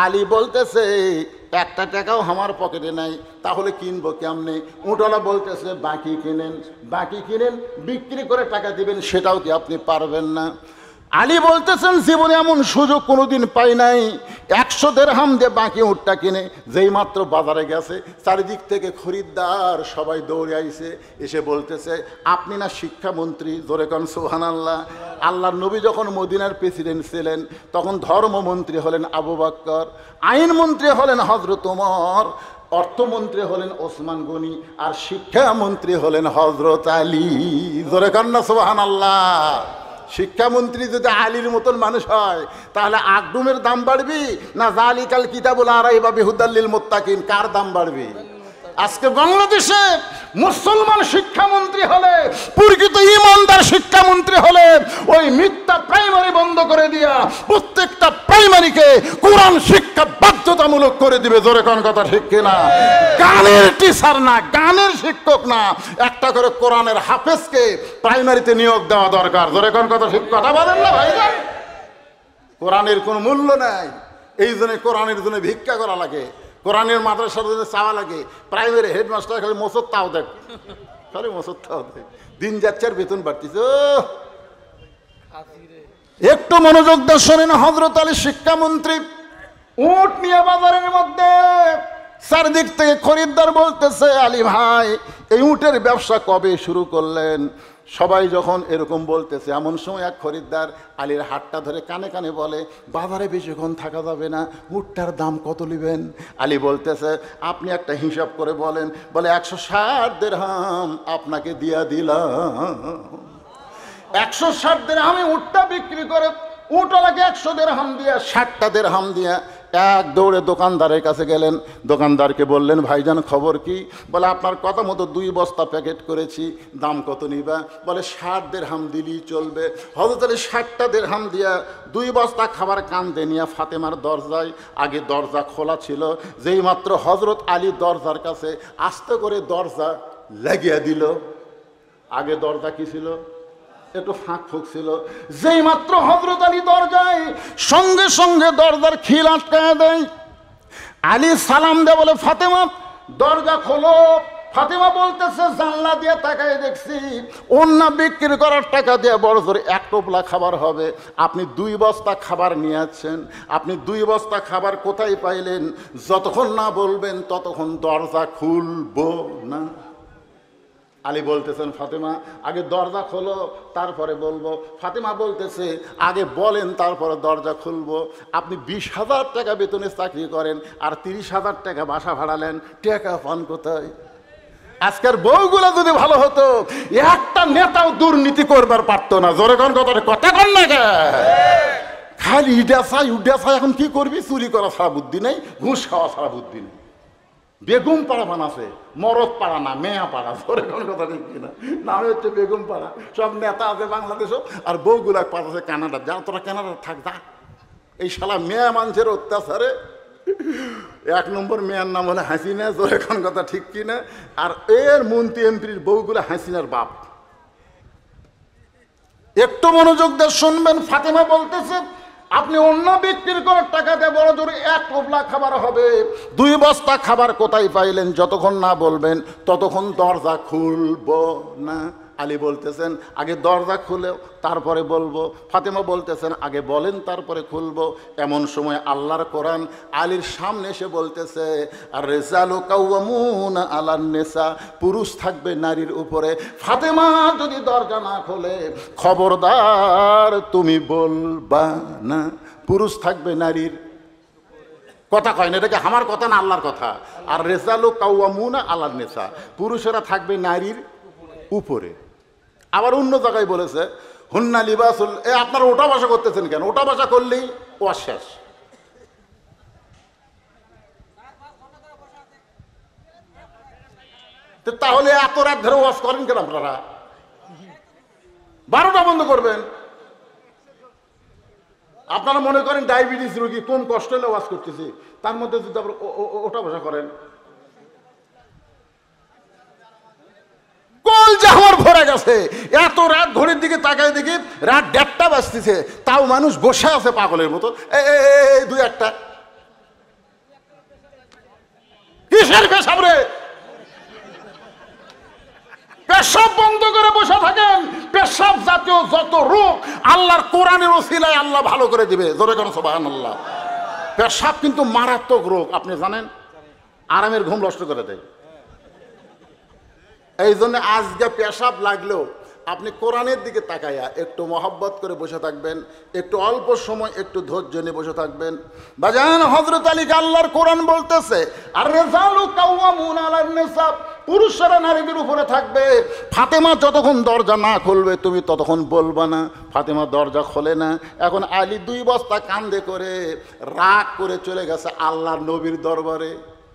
আলী বলতেছে একটা টাকাও আমার পকেটে নাই, তাহলে কিনবো কেমনে? উটওয়ালা বলতেছে বাকি কিনেন, বিক্রি করে টাকা দিবেন, সেটাও কি আপনি পারবেন না? আলী বলতেছেন জীবনে এমন সুযোগ কোনোদিন পাই নাই, 100 দিরহাম দিয়ে বাকি উটটা কিনে যেই মাত্র বাজারে গেছে, চারিদিক থেকে খরিদ্দার সবাই দৌড়ে আইছে, এসে বলতেছে আপনি না শিক্ষামন্ত্রী, জোরে কোন সুবহানাল্লাহ। আল্লাহর নবী যখন মদিনার প্রেসিডেন্ট ছিলেন তখন ধর্মমন্ত্রী হলেন আবু বকর, আইনমন্ত্রী হলেন হযরত ওমর, অর্থমন্ত্রী হলেন ওসমান গনি, আর শিক্ষামন্ত্রী হলেন হযরত আলী, জোরে কোন না সুবহানাল্লাহ। শিক্ষামন্ত্রী যদি আলীর মতন মানুষ হয় তাহলে আগডুমের দাম বাড়বি না যালিকাল কিতাবুল আরাইবা বিহুদাল লিল মুত্তাকিন, কার দাম বাড়বি? আজকে বাংলাদেশে মুসলমান শিক্ষামন্ত্রী হলে, প্রকৃত ইমানদার শিক্ষামন্ত্রী হলে ওই মিথ্যা প্রাইমারি বন্ধ করে দিয়া প্রত্যেকটা প্রাইমারিকে কোরআন শিক্ষা বাধ্যতামূলক করে দিবে, জোরে কোন কথা ঠিক কিনা? গানের টিচার না, গানের শিক্ষক না, একটা করে কোরআনের হাফেজকে প্রাইমারিতে নিয়োগ দেওয়া দরকার, জোরে কোন কথা ঠিক কথা বলেন না ভাইজান? কোরআনের কোনো মূল্য নাই, এই জন্য কোরআনের জন্য ভিক্ষা করা লাগে, কোরআনের মাদ্রাসার জন্য চাওয়া লাগে, প্রাইমারি হেডমাস্টার খালি মোসর তাও দেখ, খালি মোসর তাও দেখ, দিন যাচ্ছে আর বেতন বাড়তিছে। একটু মনোযোগ দিয়ে শোনেন, হযরত আলী শিক্ষামন্ত্রী উট নিয়ে বাজারের মধ্যে, চারদিক থেকে খরিদ্দার বলতেছে আলী ভাই এই উটের ব্যবসা কবে শুরু করলেন? সবাই যখন এরকম বলতেছে এমন সময় এক খরিদ্দার আলীর হাতটা ধরে কানে কানে বলে বাজারে বেশিক্ষণ থাকা যাবে না, উটটার দাম কত নেবেন? আলী বলতেছে আপনি একটা হিসাব করে বলেন, বলে 160 দিরহাম আপনাকে দিয়া দিলাম। 160 দিরহামে উটটা বিক্রি করে উটওয়ালাকে 100 দিরহাম দিয়া 60টা দিরহাম দিয়া এক দৌড়ে দোকানদারের কাছে গেলেন, দোকানদারকে বললেন ভাইজান খবর কি? বলে আপনার কথা মতো 2 বস্তা প্যাকেট করেছি, দাম কত নিবা? বলে 60 দিরহাম দিলেই চলবে। হযরত আলী 60টা দিরহাম দিয়া 2 বস্তা খাবার কান্দে নিয়ে ফাতেমার দরজায়, আগে দরজা খোলা ছিল, যেই মাত্র হযরত আলী দরজার কাছে আস্তে করে দরজা লাগিয়ে দিল, আগে দরজা কি ছিল? একটু ফাঁক ফুক ছিল, যেই মাত্র হযরত আলী দরজায় সঙ্গে সঙ্গে দরজার খিল আটকায় দেয়। আলী সালাম দেয়, বলে ফাতেমা দরজা খোলো। ফাতেমা বলতেছে জানলা দিয়ে তাকায় দেখছি অন্য বিক্রি করার টাকা দিয়ে বড় জোরে 1 টোপলা খাবার হবে, আপনি 2 বস্তা খাবার নিয়ে আসছেন, আপনি 2 বস্তা খাবার কোথায় পাইলেন? যতক্ষণ না বলবেন ততক্ষণ দরজা খুলবো না। আলী বলতেছেন ফাতেমা আগে দরজা খোলো তারপরে বলবো। ফাতেমা বলতেছে আগে বলেন তারপরে দরজা খুলবো। আপনি 20,000 টাকা বেতনে চাকরি করেন আর 30,000 টাকা বাসা ভাড়ালেন, টাকা পান কোথায়? আজকের বউগুলো যদি ভালো হতো একটা নেতাও দুর্নীতি করবার পারতো না, জোরে কোন কথা কন না কে? খালি উডাসাই এখন কি করবি? চুরি করা ছাড়া বুদ্ধি নেই, ঘুষ খাওয়া ছাড়া বুদ্ধি নেই। বেগম পাড়া বানাছে, মরদ পাড়া না, মেয়া পাড়া। ধরে কোন কথা ঠিক কিনা? নামে হচ্ছে বেগম পাড়া। সব নেতা আছে বাংলাদেশও, আর বউগুলা পাঠাচ্ছে কানাডা। যা তোরা কানাডা থাক, যা। এই শালা মেয়া মানুষের অত্যাচারে 1 নম্বর মেয়ার নাম হলে হাসিনা। ধরে কোন কথা ঠিক কিনা? আর এর মন্ত্রী এমপির বউগুলা হাসিনার বাপ। একটু মনোযোগ দিয়ে শুনবেন। ফাতেমা বলতেছে, আপনি অন্য বিক্রির করে টাকা দিয়ে বড় জোরে 1 টোপলা খাবার হবে, 2 বস্তা খাবার কোথায় পাইলেন? যতক্ষণ না বলবেন ততক্ষণ দরজা খুলবো না। আলী বলতেছেন, আগে দরজা খুলেও তারপরে বলবো। ফাতেমা বলতেছেন, আগে বলেন তারপরে খুলবো। এমন সময় আল্লাহর কোরআন আলীর সামনে এসে বলতেছে, আর রিজালু কাওয়ামুনা আলান নিসা, পুরুষ থাকবে নারীর উপরে। ফাতেমা যদি দরজা না খোলে, খবরদার তুমি বলবা না, পুরুষ থাকবে নারীর। কথা কয় না, এটাকে আমার কথা না আল্লাহর কথা। আর রিজালু কাওয়ামুনা আলান নিসা, পুরুষেরা থাকবে নারীর উপরে। আবার অন্য জায়গায় বলেছে, হুন্না লিবাসুল। আপনারা ওটা ভাষা করতেছেন কেন? ওটা ভাষা করলেই ওয়াজ শেষ। তাহলে এত রাত ধরে ওয়াজ করেন কেন আপনারা? 12টা বন্ধ করবেন। আপনারা মনে করেন ডায়াবেটিস রোগী, কোন কষ্ট হলে ওয়াজ করতেছি, তার মধ্যে যদি আপনারা ওটা ভাষা করেন, আমার ভরে গেছে। এত রাত ঘড়ির দিকে তাকায় দেখি রাত 1:30 বাজতেছে, তাও মানুষ বসে আছে পাগলের মতো। এই 2-1টা কিসের পেশাব রে? পেশাব বন্ধ করে বসে থাকেন। পেশাব জাতীয় যত রোগ আল্লাহর কোরআনের ওসিলায় আল্লাহ ভালো করে দিবে। জোরে কোন সুবহানাল্লাহ। পেশাব কিন্তু মারাত্মক রোগ, আপনি জানেন। আরামের ঘুম নষ্ট করে দেয়। এই জন্য আজকে পেশাব লাগলেও আপনি কোরআনের দিকে তাকাইয়া একটু মহব্বত করে বসে থাকবেন, একটু অল্প সময় একটু ধৈর্য নিয়ে বসে থাকবেন। বাজান, হযরত আলীকে আল্লাহর কোরআন বলতেছে, আর রিজালু কাওয়ামুনা আলান নিসা, পুরুষরা নারীদের উপরে থাকবে। ফাতেমা যতক্ষণ দরজা না খুলবে তুমি ততক্ষণ বলবা না। ফাতেমা দরজা খোলে না। এখন আলী 2 বস্তা কান্দে করে রাগ করে চলে গেছে আল্লাহর নবীর দরবারে।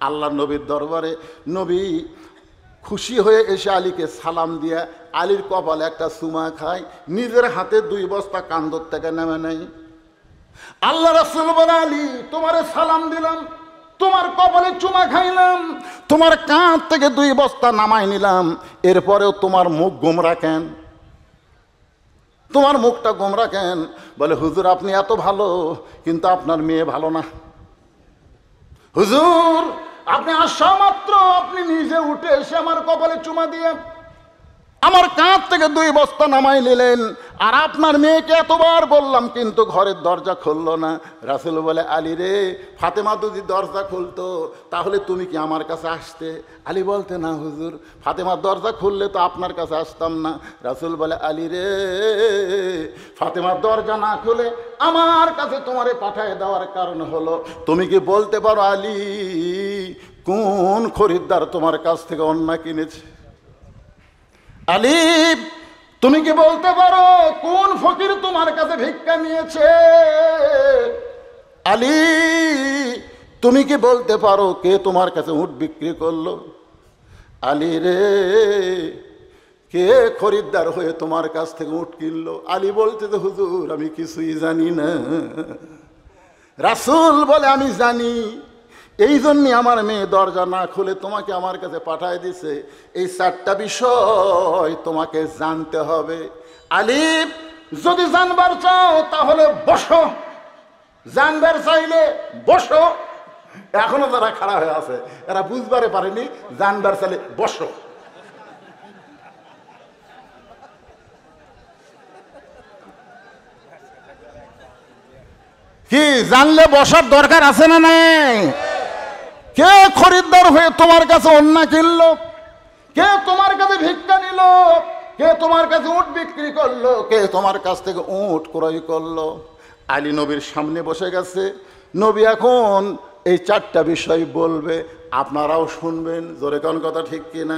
আল্লাহর নবীর দরবারে নবী খুশি হয়ে এসে আলীকে সালাম দিয়া আলীর কপালে একটা চুমা খায়, নিজের হাতে 2 বস্তা কান্দর থেকে নেমে নেয়। আল্লাহ রাসূল বলে, আলী তোমারে সালাম দিলাম, তোমার কপালে চুমা খাইলাম, তোমার কাঁধ থেকে 2 বস্তা নামাই নিলাম, এরপরেও তোমার মুখ গোমরা কেন? তোমার মুখটা গোমরা কেন? বলে, হুজুর আপনি এত ভালো, কিন্তু আপনার মেয়ে ভালো না। হুজুর আপনি আসা মাত্র আপনি নিজে উঠে এসে আমার কপালে চুমা দিয়ে আমার কাঁধ থেকে 2 বস্তা নামাই নিলেন, আর আপনার মেয়েকে এতবার বললাম কিন্তু ঘরের দরজা খুললো না। রাসূল বলে, আলী রে, ফাতেমা যদি দরজা খুলতো তাহলে তুমি কি আমার কাছে আসতে? আলী বলতে, না হুজুর, ফাতেমার দরজা খুললে তো আপনার কাছে আসতাম না। রাসূল বলে, আলী রে, ফাতেমার দরজা না খুলে আমার কাছে তোমারে পাঠায় দেওয়ার কারণ হলো, তুমি কি বলতে পারো আলী কোন খরিদ্দার তোমার কাছ থেকে অন্ন কিনেছে? আলী তুমি কি বলতে পারো কোন ফকির তোমার কাছে ভিক্ষা নিয়েছে? আলী তুমি কি বলতে পারো কে তোমার কাছে উট বিক্রি করলো? আলী রে, কে খরিদ্দার হয়ে তোমার কাছ থেকে উট কিনলো? আলী বলতে, তো হুজুর আমি কিছুই জানি না। রাসূল বলে, আমি জানি, এই জন্য আমার মেয়ে দরজা না খুলে তোমাকে আমার কাছে পাঠায় দিছে। এই 4টা বিষয় তোমাকে জানতে হবে। আলী যদি জানবার চাও তাহলে বসো, জানবার চাইলে বসো। এখনো যারা খাড়া হয়ে আছে এরা বুঝবারে পারেনি, জানবার চাইলে বসো। কি জানলে বসার দরকার আছে না নাই? কে খরিদ্দার হয়ে তোমার কাছে অন্ন কিনলো? কে তোমার কাছে ভিক্ষা নিল? কে তোমার কাছে উট বিক্রি করলো? কে তোমার কাছ থেকে উট ক্রয় করলো? আলী নবীর সামনে বসে গেছে। নবী এখন এই 4টা বিষয় বলবে, আপনারাও শুনবেন। জোরে কোন কথা ঠিক কিনা?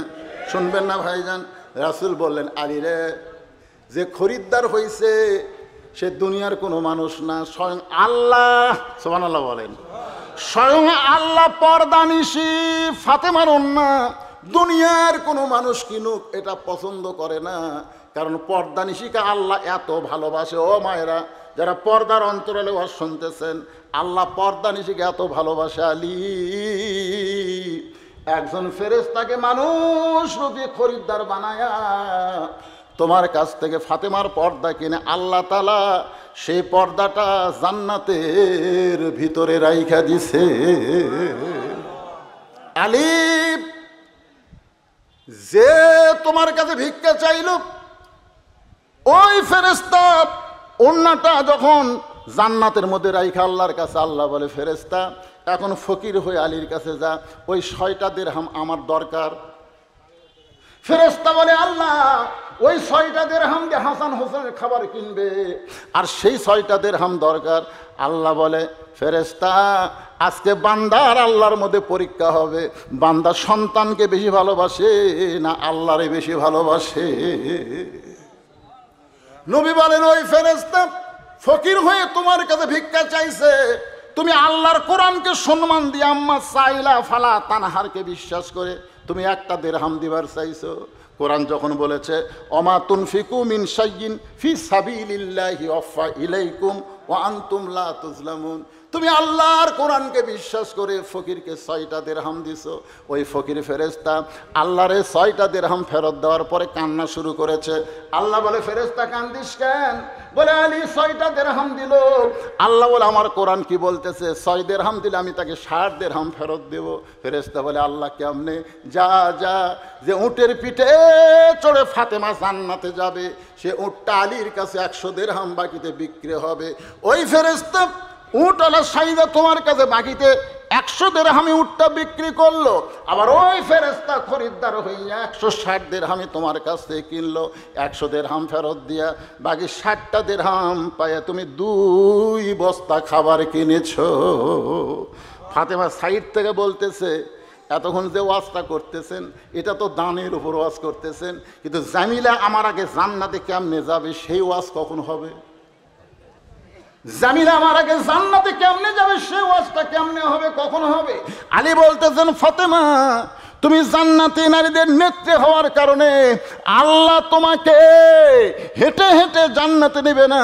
শুনবেন না ভাইজান? রাসূল বললেন, আলী রে, যে খরিদ্দার হয়েছে সে দুনিয়ার কোনো মানুষ না, স্বয়ং আল্লাহ। সুবহানাল্লাহ বলেন। স্বয়ং আল্লাহ পর্দানিশি ফাতেমার ওন্না দুনিয়ার কোনো মানুষ কিনুক এটা পছন্দ করে না, কারণ পর্দানিশিকে আল্লাহ এত ভালোবাসে। ও মায়েরা যারা পর্দার অন্তরালে ওয়াজ শুনতেছেন, আল্লাহ পর্দানিশিকে এত ভালোবাসে আলী, একজন ফেরেশতাকে মানুষ রূপী খরিদ্দার বানায়া তোমার কাছ থেকে ফাতেমার পর্দা কিনে আল্লাহ তাআলা সেই পর্দাটা জান্নাতের ভিতরে রাইখা দিছে। আলী যে তোমার কাছে ভিক্ষা চাইল, ওই ফেরেশতা ওন্নাটা যখন জান্নাতের মধ্যে রাইখা আল্লাহর কাছে, আল্লাহ বলে ফেরেশতা এখন ফকির হয়ে আলীর কাছে যা, ওই 6টা দিরহাম আমার দরকার। ফেরেশতা বলে আল্লাহ ওই 6টা দিরহাম দিয়ে হাসান হোসেনের খাবার কিনবে, আর সেই 6টা দিরহাম দরকার। আল্লাহ বলে ফেরেশতা আজকে বান্দার আল্লাহর মধ্যে পরীক্ষা হবে, বান্দা সন্তানকে বেশি ভালোবাসে না আল্লাহরে বেশি ভালোবাসে। নবী বলেন ওই ফেরেশতা ফকির হয়ে তোমার কাছে ভিক্ষা চাইছে, তুমি আল্লাহর কোরআনকে সম্মান দিয়ে আম্মা সাইলা ফালা তানহারকে বিশ্বাস করে তুমি 1টা দিরহাম দিবার চাইছো। কোরআন যখন বলেছে ওমা তুনফিকু মিন শাইইন ফি সাবিলিল্লাহি ওয়াফা ইলাইকুম ওয়া আনতুম লা তুজলামুন, তুমি আল্লাহর কোরআনকে বিশ্বাস করে ফকিরকে 6টা দিরহাম দিছো। ওই ফকির ফেরেশতা আল্লাহরে 6টা দিরহাম ফেরত দেওয়ার পরে কান্না শুরু করেছে। আল্লাহ বলে ফেরেশতা কান্দিস কেন? বলে আলী 6টা দিরহাম দিল। আল্লাহ বলে আমার কোরআন কি বলতেছে? 6 দিরহাম দিলে আমি তাকে 60 দিরহাম ফেরত দেব। ফেরেশতা বলে আল্লাহ কেমনে? যা যা, যে উটের পিঠে চড়ে ফাতেমা জান্নাতে যাবে সে উটটা আলীর কাছে 100 দিরহাম বাকিতে বিক্রি হবে। ওই ফেরেশতা উট আলা সাইদা তোমার কাছে বাকিতে 100 দিরহামে উটটা বিক্রি করলো, আবার ওই ফেরেশতা খরিদ্দার হইয়া 160 দিরহামে তোমার কাছ থেকে কিনলো। 100 দিরহাম ফেরত দিয়া বাকি 60টা দিরহাম পাইয়া তুমি 2 বস্তা খাবার কিনেছো। ফাতেমা সাইড থেকে বলতেছে এতক্ষণ যে ওয়াজটা করতেছেন এটা তো দানের উপর ওয়াজ করতেছেন, কিন্তু জামিলা আমার আগে জান্নাতে কেমনে যাবে সেই ওয়াজ কখন হবে? জামিলা আমার আগে জান্নাতে কেমনে যাবে সেই ওয়াজটা কেমনে হবে, কখন হবে? আলী বলতেছেন ফাতেমা তুমি জান্নাতি নারীদের নেত্রী হওয়ার কারণে আল্লাহ তোমাকে হেঁটে হেঁটে জান্নাতে নেবে না,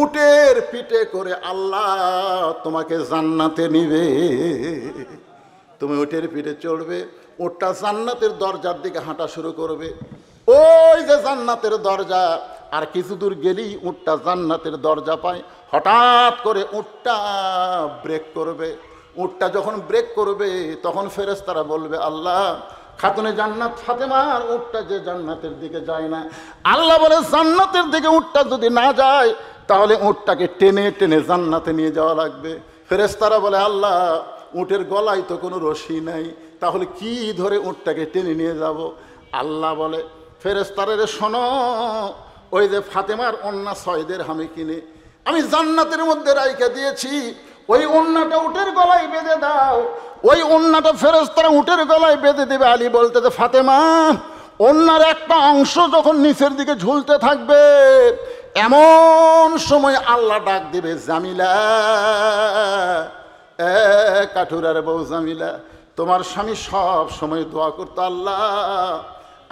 উটের পিঠে করে আল্লাহ তোমাকে জান্নাতে নিবে। তুমি উটের পিঠে চড়বে, উটটা জান্নাতের দরজার দিকে হাঁটা শুরু করবে। ওই যে জান্নাতের দরজা, আর কিছু দূর গেলেই উটটা জান্নাতের দরজা পায়। হঠাৎ করে উটটা ব্রেক করবে। উটটা যখন ব্রেক করবে তখন ফেরেশতারা বলবে আল্লাহ খাতুনে জান্নাত ফাতেমার উটটা যে জান্নাতের দিকে যায় না। আল্লাহ বলে জান্নাতের দিকে উটটা যদি না যায় তাহলে উটটাকে টেনে টেনে জান্নাতে নিয়ে যাওয়া লাগবে। ফেরেশতারা বলে আল্লাহ উটের গলায় তো কোনো রশি নাই, তাহলে কি ধরে উটটাকে টেনে নিয়ে যাব? আল্লাহ বলে ফেরেশতারা শোনো, ওই যে ফাতেমার ওন্না 6 দিরহামে কিনে আমি জান্নাতের মধ্যে রাইখা দিয়েছি, ওই ওন্নাটা উটের গলায় বেঁধে দাও। ওই ওন্নাটা ফেরেশতারা উটের গলায় বেঁধে দেবে। আলী বলতে যে ফাতেমা ওন্নার একটা অংশ যখন নিচের দিকে ঝুলতে থাকবে এমন সময় আল্লাহ ডাক দিবে জামিলা, কাঠুরার বউ জামিলা, তোমার স্বামী সব সময় দোয়া করতো আল্লাহ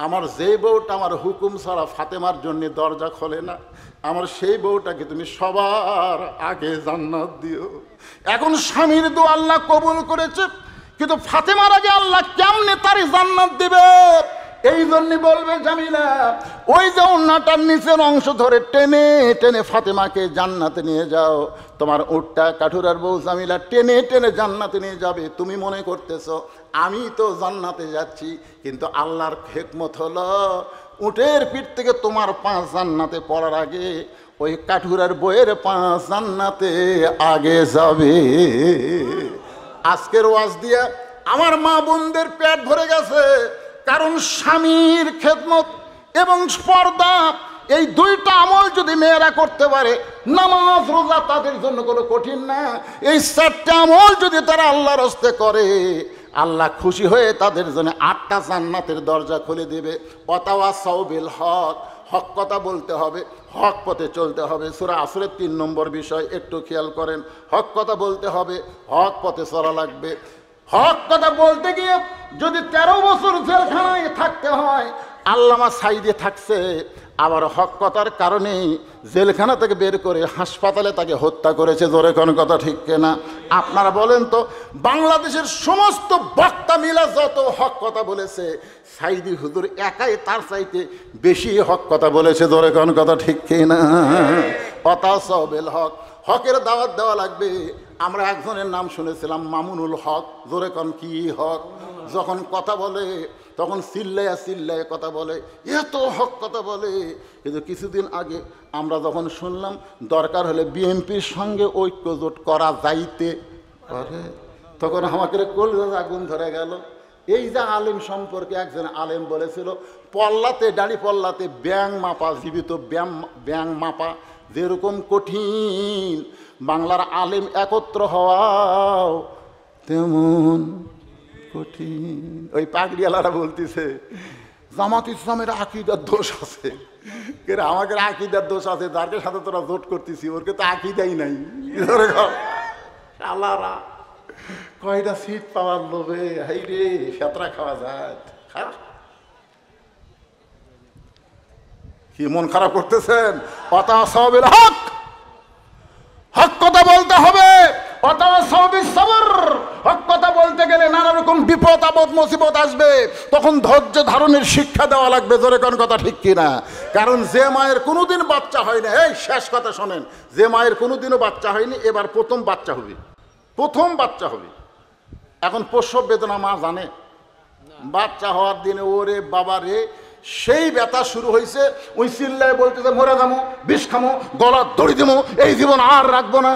আমার যেই বউটা আমার হুকুম ছাড়া ফাতেমার জন্য দরজা খোলে না, আমার সেই বউটাকে তুমি সবার আগে জান্নাত দিও। এখন স্বামীর দোয়া আল্লাহ কবুল করেছে, কিন্তু ফাতেমার আগে আল্লাহ কেমনে তারই জান্নাত দিবে? এই জন্য বলবে জামিলা ওই যে ওন্নাটার নিচের অংশ ধরে টেনে টেনে ফাতেমাকে জান্নাতে নিয়ে যাও। তোমার উটটা কাঠুরার বউ জামিলা টেনে টেনে জান্নাতে নিয়ে যাবে। তুমি মনে করতেছো আমি তো জান্নাতে যাচ্ছি, কিন্তু আল্লাহর হিকমত হলো উটের পিঠ থেকে তোমার 5 জান্নাতে পড়ার আগে ওই কাঠুরার বউয়ের 5 জান্নাতে আগে যাবে। আজকের ওয়াজ দিয়া আমার মা বোনদের পেট ভরে গেছে, কারণ স্বামীর খেদমত এবং পর্দা এই 2টা আমল যদি মেয়েরা করতে পারে, নামাজ রোজা তাদের জন্য কোনো কঠিন না। এই 4টা আমল যদি তারা আল্লাহর রাস্তে করে আল্লাহ খুশি হয়ে তাদের জন্য 8টা জান্নাতের দরজা খুলে দেবে। ওয়াতাওয়াসাউ বিল হক, হক কথা বলতে হবে, হক পথে চলতে হবে। সূরা আসরের 3 নম্বর বিষয় একটু খেয়াল করেন। হক কথা বলতে হবে, হক পথে চলা লাগবে। হক কথা বলতে গিয়ে যদি 13 বছর জেলখানায় থাকতে হয়, আল্লামা সাঈদী থাকছে, আবার হক কথার কারণে জেলখানা থেকে বের করে হাসপাতালে তাকে হত্যা করেছে। জোরে কোন কথা ঠিক কিনা? আপনারা বলেন তো, বাংলাদেশের সমস্ত বক্তা মিলা যত হক কথা বলেছে, সাঈদী হুজুর একাই তার চাইতে বেশি হক কথা বলেছে। জোরে কোন কথা ঠিক কিনা? অতাসবিল হক, হকের দাওয়াত দেওয়া লাগবে। আমরা একজনের নাম শুনেছিলাম, মামুনুল হক। জোরে কোন কি হক? যখন কথা বলে তখন চিল্লাইয়া চিল্লাইয়া কথা বলে, এত হক কথা বলে। কিন্তু কিছুদিন আগে আমরা যখন শুনলাম দরকার হলে বিএনপির সঙ্গে ঐক্যজোট করা যাইতে পারে, তখন আমাকে কলিজায় আগুন ধরে গেল। এই যে আলেম সম্পর্কে একজন আলেম বলেছিল, পল্লাতে, দাড়ি পল্লাতে ব্যাং মাপা, জীবিত ব্যাং মাপা যেরকম কঠিন, বাংলার আলেম একত্র হওয়াও তেমন কঠিন। ওই পাগড়িওয়ালারা বলতেছে জামাত ইসলামের আকীদার দোষ আছে। আমাদের আকীদার দোষ আছে, যার সাথে তোরা জোট করতেছি ওরকে তো আকীদাই নাই। আল্লাহরা কয়টা সিট পাওয়ার লোভে হাই রে ফেতরা খাওয়া যায়। কি মন খারাপ করতেছেন? অতাসাবিল হক, হক কথা বলতে হবে। অতাসাবিস সবর, হক কথা বলতে গেলে নানা রকম বিপদ আপদ মুসিবত আসবে, তখন ধৈর্য ধারণের শিক্ষা দেওয়া লাগবে। জোরে কোন কথা ঠিক কিনা? কারণ যে মায়ের কোনোদিন বাচ্চা হয় না, এই শেষ কথা শোনেন, যে মায়ের কোনোদিনও বাচ্চা হয়নি, এবার প্রথম বাচ্চা হবে, প্রথম বাচ্চা হবে। এখন প্রসব বেদনা মা জানে? বাচ্চা হওয়ার দিনে ওরে বাবা রে সেই ব্যথা শুরু হয়েছে, ওই চিল্লায় বলতেছে মরে যাবো, বিষ খামো, গলা দড়ি দেবো, এই জীবন আর রাখবো না।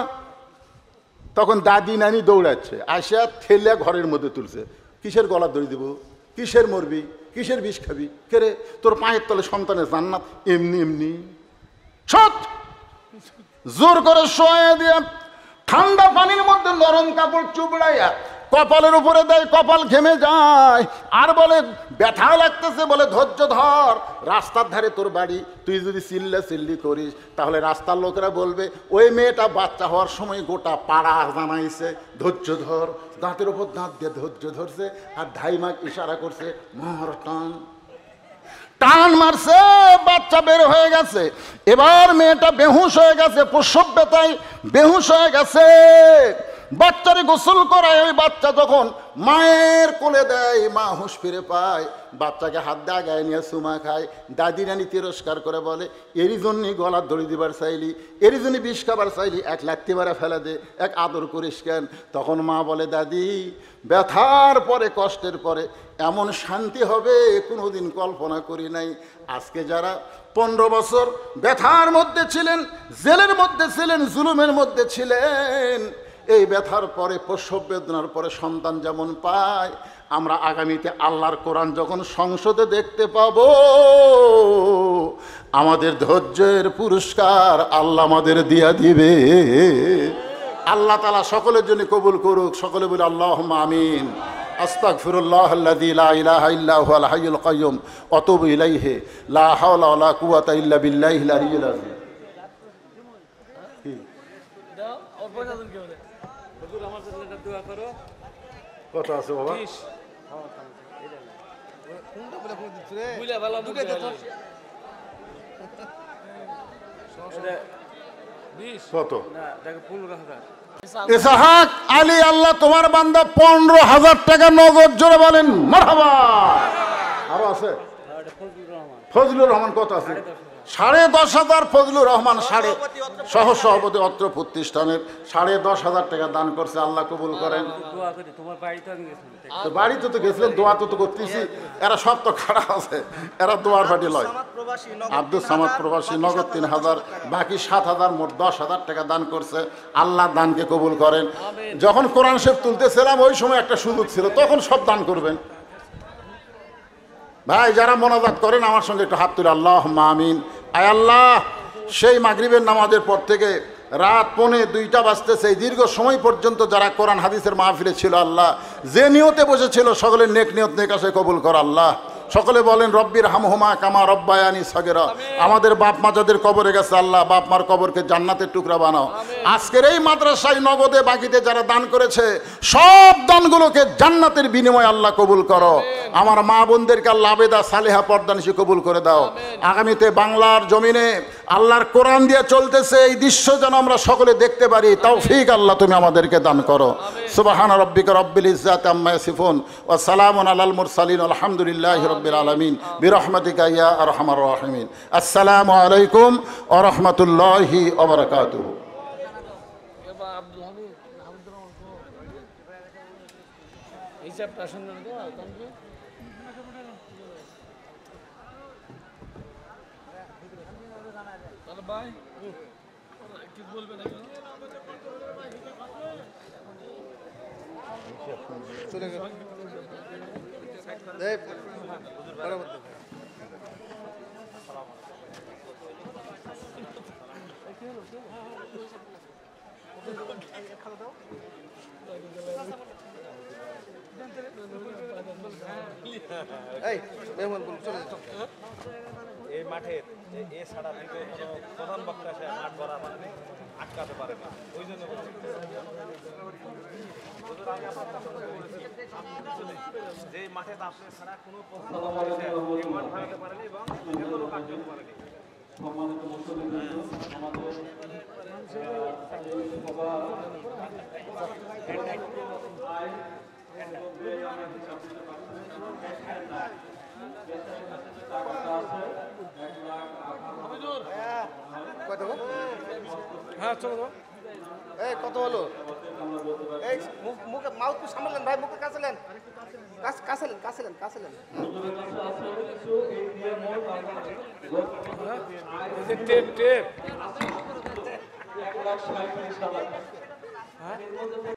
তখন দাদি নানি দৌড়াচ্ছে, আসিয়া ঠেলিয়া ঘরের মধ্যে তুলছে। কিসের গলা দড়ি দেবো, কিসের মরবি, কিসের বিষ খাবি, কে রে তোর পায়ের তলে সন্তানের জান্নাত এমনি এমনি। সৎ জোর করে শোয়া দিয়ে ঠান্ডা পানির মধ্যে নরম কাপড় চুবড়াইয়া কপালের উপরে দেয়, কপাল ঘেমে যায়, আর বলে ব্যথা লাগতেছে, বলে ধৈর্য ধর, রাস্তার ধারে তোর বাড়ি, তুই যদি চিল্লি করিস তাহলে রাস্তার লোকেরা বলবে ওই মেয়েটা বাচ্চা হওয়ার সময় গোটা পাড়া জানাইছে, ধৈর্য ধর। দাঁতের ওপর দাঁত দিয়ে ধৈর্য ধরছে, আর ধাইমাক ইশারা করছে, মার টান। টান মারছে, বাচ্চা বের হয়ে গেছে। এবার মেয়েটা বেহুশ হয়ে গেছে, প্রসব ব্যথায় বেহুশ হয়ে গেছে। বাচ্চারে গোসল করায়, ওই বাচ্চা যখন মায়ের কোলে দেয়, মা হুঁশ ফিরে পায়, বাচ্চাকে হাত দেয়া গায়ে নিয়ে চুমা খায়। দাদি নানি তিরস্কার করে বলে এরই জন্যই গলার দড়ি দিবার চাইলি, এরই জন্যই বিষ খাবার চাইলি, এক লাত্তি মারা ফেলে দে, এক আদর করিস কেন? তখন মা বলে দাদি ব্যথার পরে কষ্টের পরে এমন শান্তি হবে কোনোদিন কল্পনা করি নাই। আজকে যারা 15 বছর ব্যথার মধ্যে ছিলেন, জেলের মধ্যে ছিলেন, জুলুমের মধ্যে ছিলেন, এই ব্যথার পরে প্রসব বেদনার পরে সন্তান যেমন পায়, আমরা আগামীতে আল্লাহর কোরআন যখন সংসদে দেখতে পাব, আমাদের ধৈর্যের পুরস্কার আল্লাহ আমাদের দিয়া দিবে। আল্লাহ তাআলা সকলের জন্য কবুল করুক। সকলে বলে আল্লাহুম্মা আমিন। আস্তাগফিরুল্লাহাল্লাযী লা ইলাহা ইল্লা হুয়াল হাইয়ুল কাইয়্যুম ওয়া আতুবু ইলাইহি লা হাওলা ওয়া লা কুওয়াতা ইল্লা বিল্লাহিল আলিয়্যিল আযীম। কত আছে বাবা? কত? ইসহাক আলী, আল্লাহ তোমার বান্দা 15,000 টাকা নগদ, জোরে বলেন মারহাবা। আরো আছে ফজলুর রহমান, কত আছে? 10,500। ফজলুর রহমান সহ সভাপতি অত্র প্রতিষ্ঠানের 10,500 টাকা দান করছে। আল্লাহ কবুল করেন। বাড়িতে তো গেছিলেন, দোয়া তো করতেছি, এরা সব তো খারাপ আছে, এরা দোয়ার ফাটি লয়। আব্দুল সামাদ প্রবাসী নগদ 3,000, বাকি 7,000, মোট 10,000 টাকা দান করছে। আল্লাহ দানকে কবুল করেন। যখন কোরআন শরীফ তুলতেছিলাম ওই সময় একটা সুযোগ ছিল, তখন সব দান করবেন। ভাই যারা মোনাজাত করেন আমার সঙ্গে একটু হাত তুলে আল্লাহুম্মা আমিন। আয় আল্লাহ, সেই মাগরিবের নামাজের পর থেকে রাত 1:45 বাজতেছে, এই দীর্ঘ সময় পর্যন্ত যারা কোরআন হাদিসের মাহফিলে ছিল, আল্লাহ যে নিয়তে বসেছিল সকলের নেক নিয়ত নেক আশায় কবুল কর। আল্লাহ সকলে বলেন রব্বির হামহুমা কামা রব্বায়ানি সগেরা। আমাদের বাপ মা যাদের কবরে গেছে আল্লাহ বাপ মার কবরকে জান্নাতের টুকরা বানাও। আজকের এই মাদ্রাসায় নগদে বাকিতে যারা দান করেছে সব দানগুলোকে জান্নাতের বিনিময়ে আল্লাহ কবুল করো। আমার মা বোনদেরকে আল্লাহ আবেদা সালেহা পর্দানিশী কবুল করে দাও। আগামীতে বাংলার জমিনে আল্লাহর কোরআন দিয়ে চলতেছে এই দৃশ্য যেন আমরা সকলে দেখতে পারি, তৌফিক আল্লাহ তুমি আমাদেরকে দান করো। সুবহান রাব্বিকা রব্বিল ইজ্জাতি আম্মা ইয়াসিফুন ওয়া সালামুন আলাল মুরসালিন আলহামদুলিল্লাহি রাব্বিল আলামিন বিরহমাতিকা ইয়া আরহামার রাহিমিন। আসসালামু আলাইকুম ওয়া রাহমাতুল্লাহি ওয়া বারাকাতুহু। এই মাঠের এ ছাড়া দ্বিতীয় কোনো প্রধান বক্তা সে মাঠ ভরা মানে আটকাতে পারে না। ওই জন্য যে মাঠে আপনি ছাড়া কোনো মাঠ ভাঙাতে পারেনি এবং কোনো কাজ করতে পারেনি। হ্যাঁ চলো এই কত হলো? এই মুখে মাউথ সামলেন ভাই, মুখে কাছেলেন কাছেলেন টেপ টেপ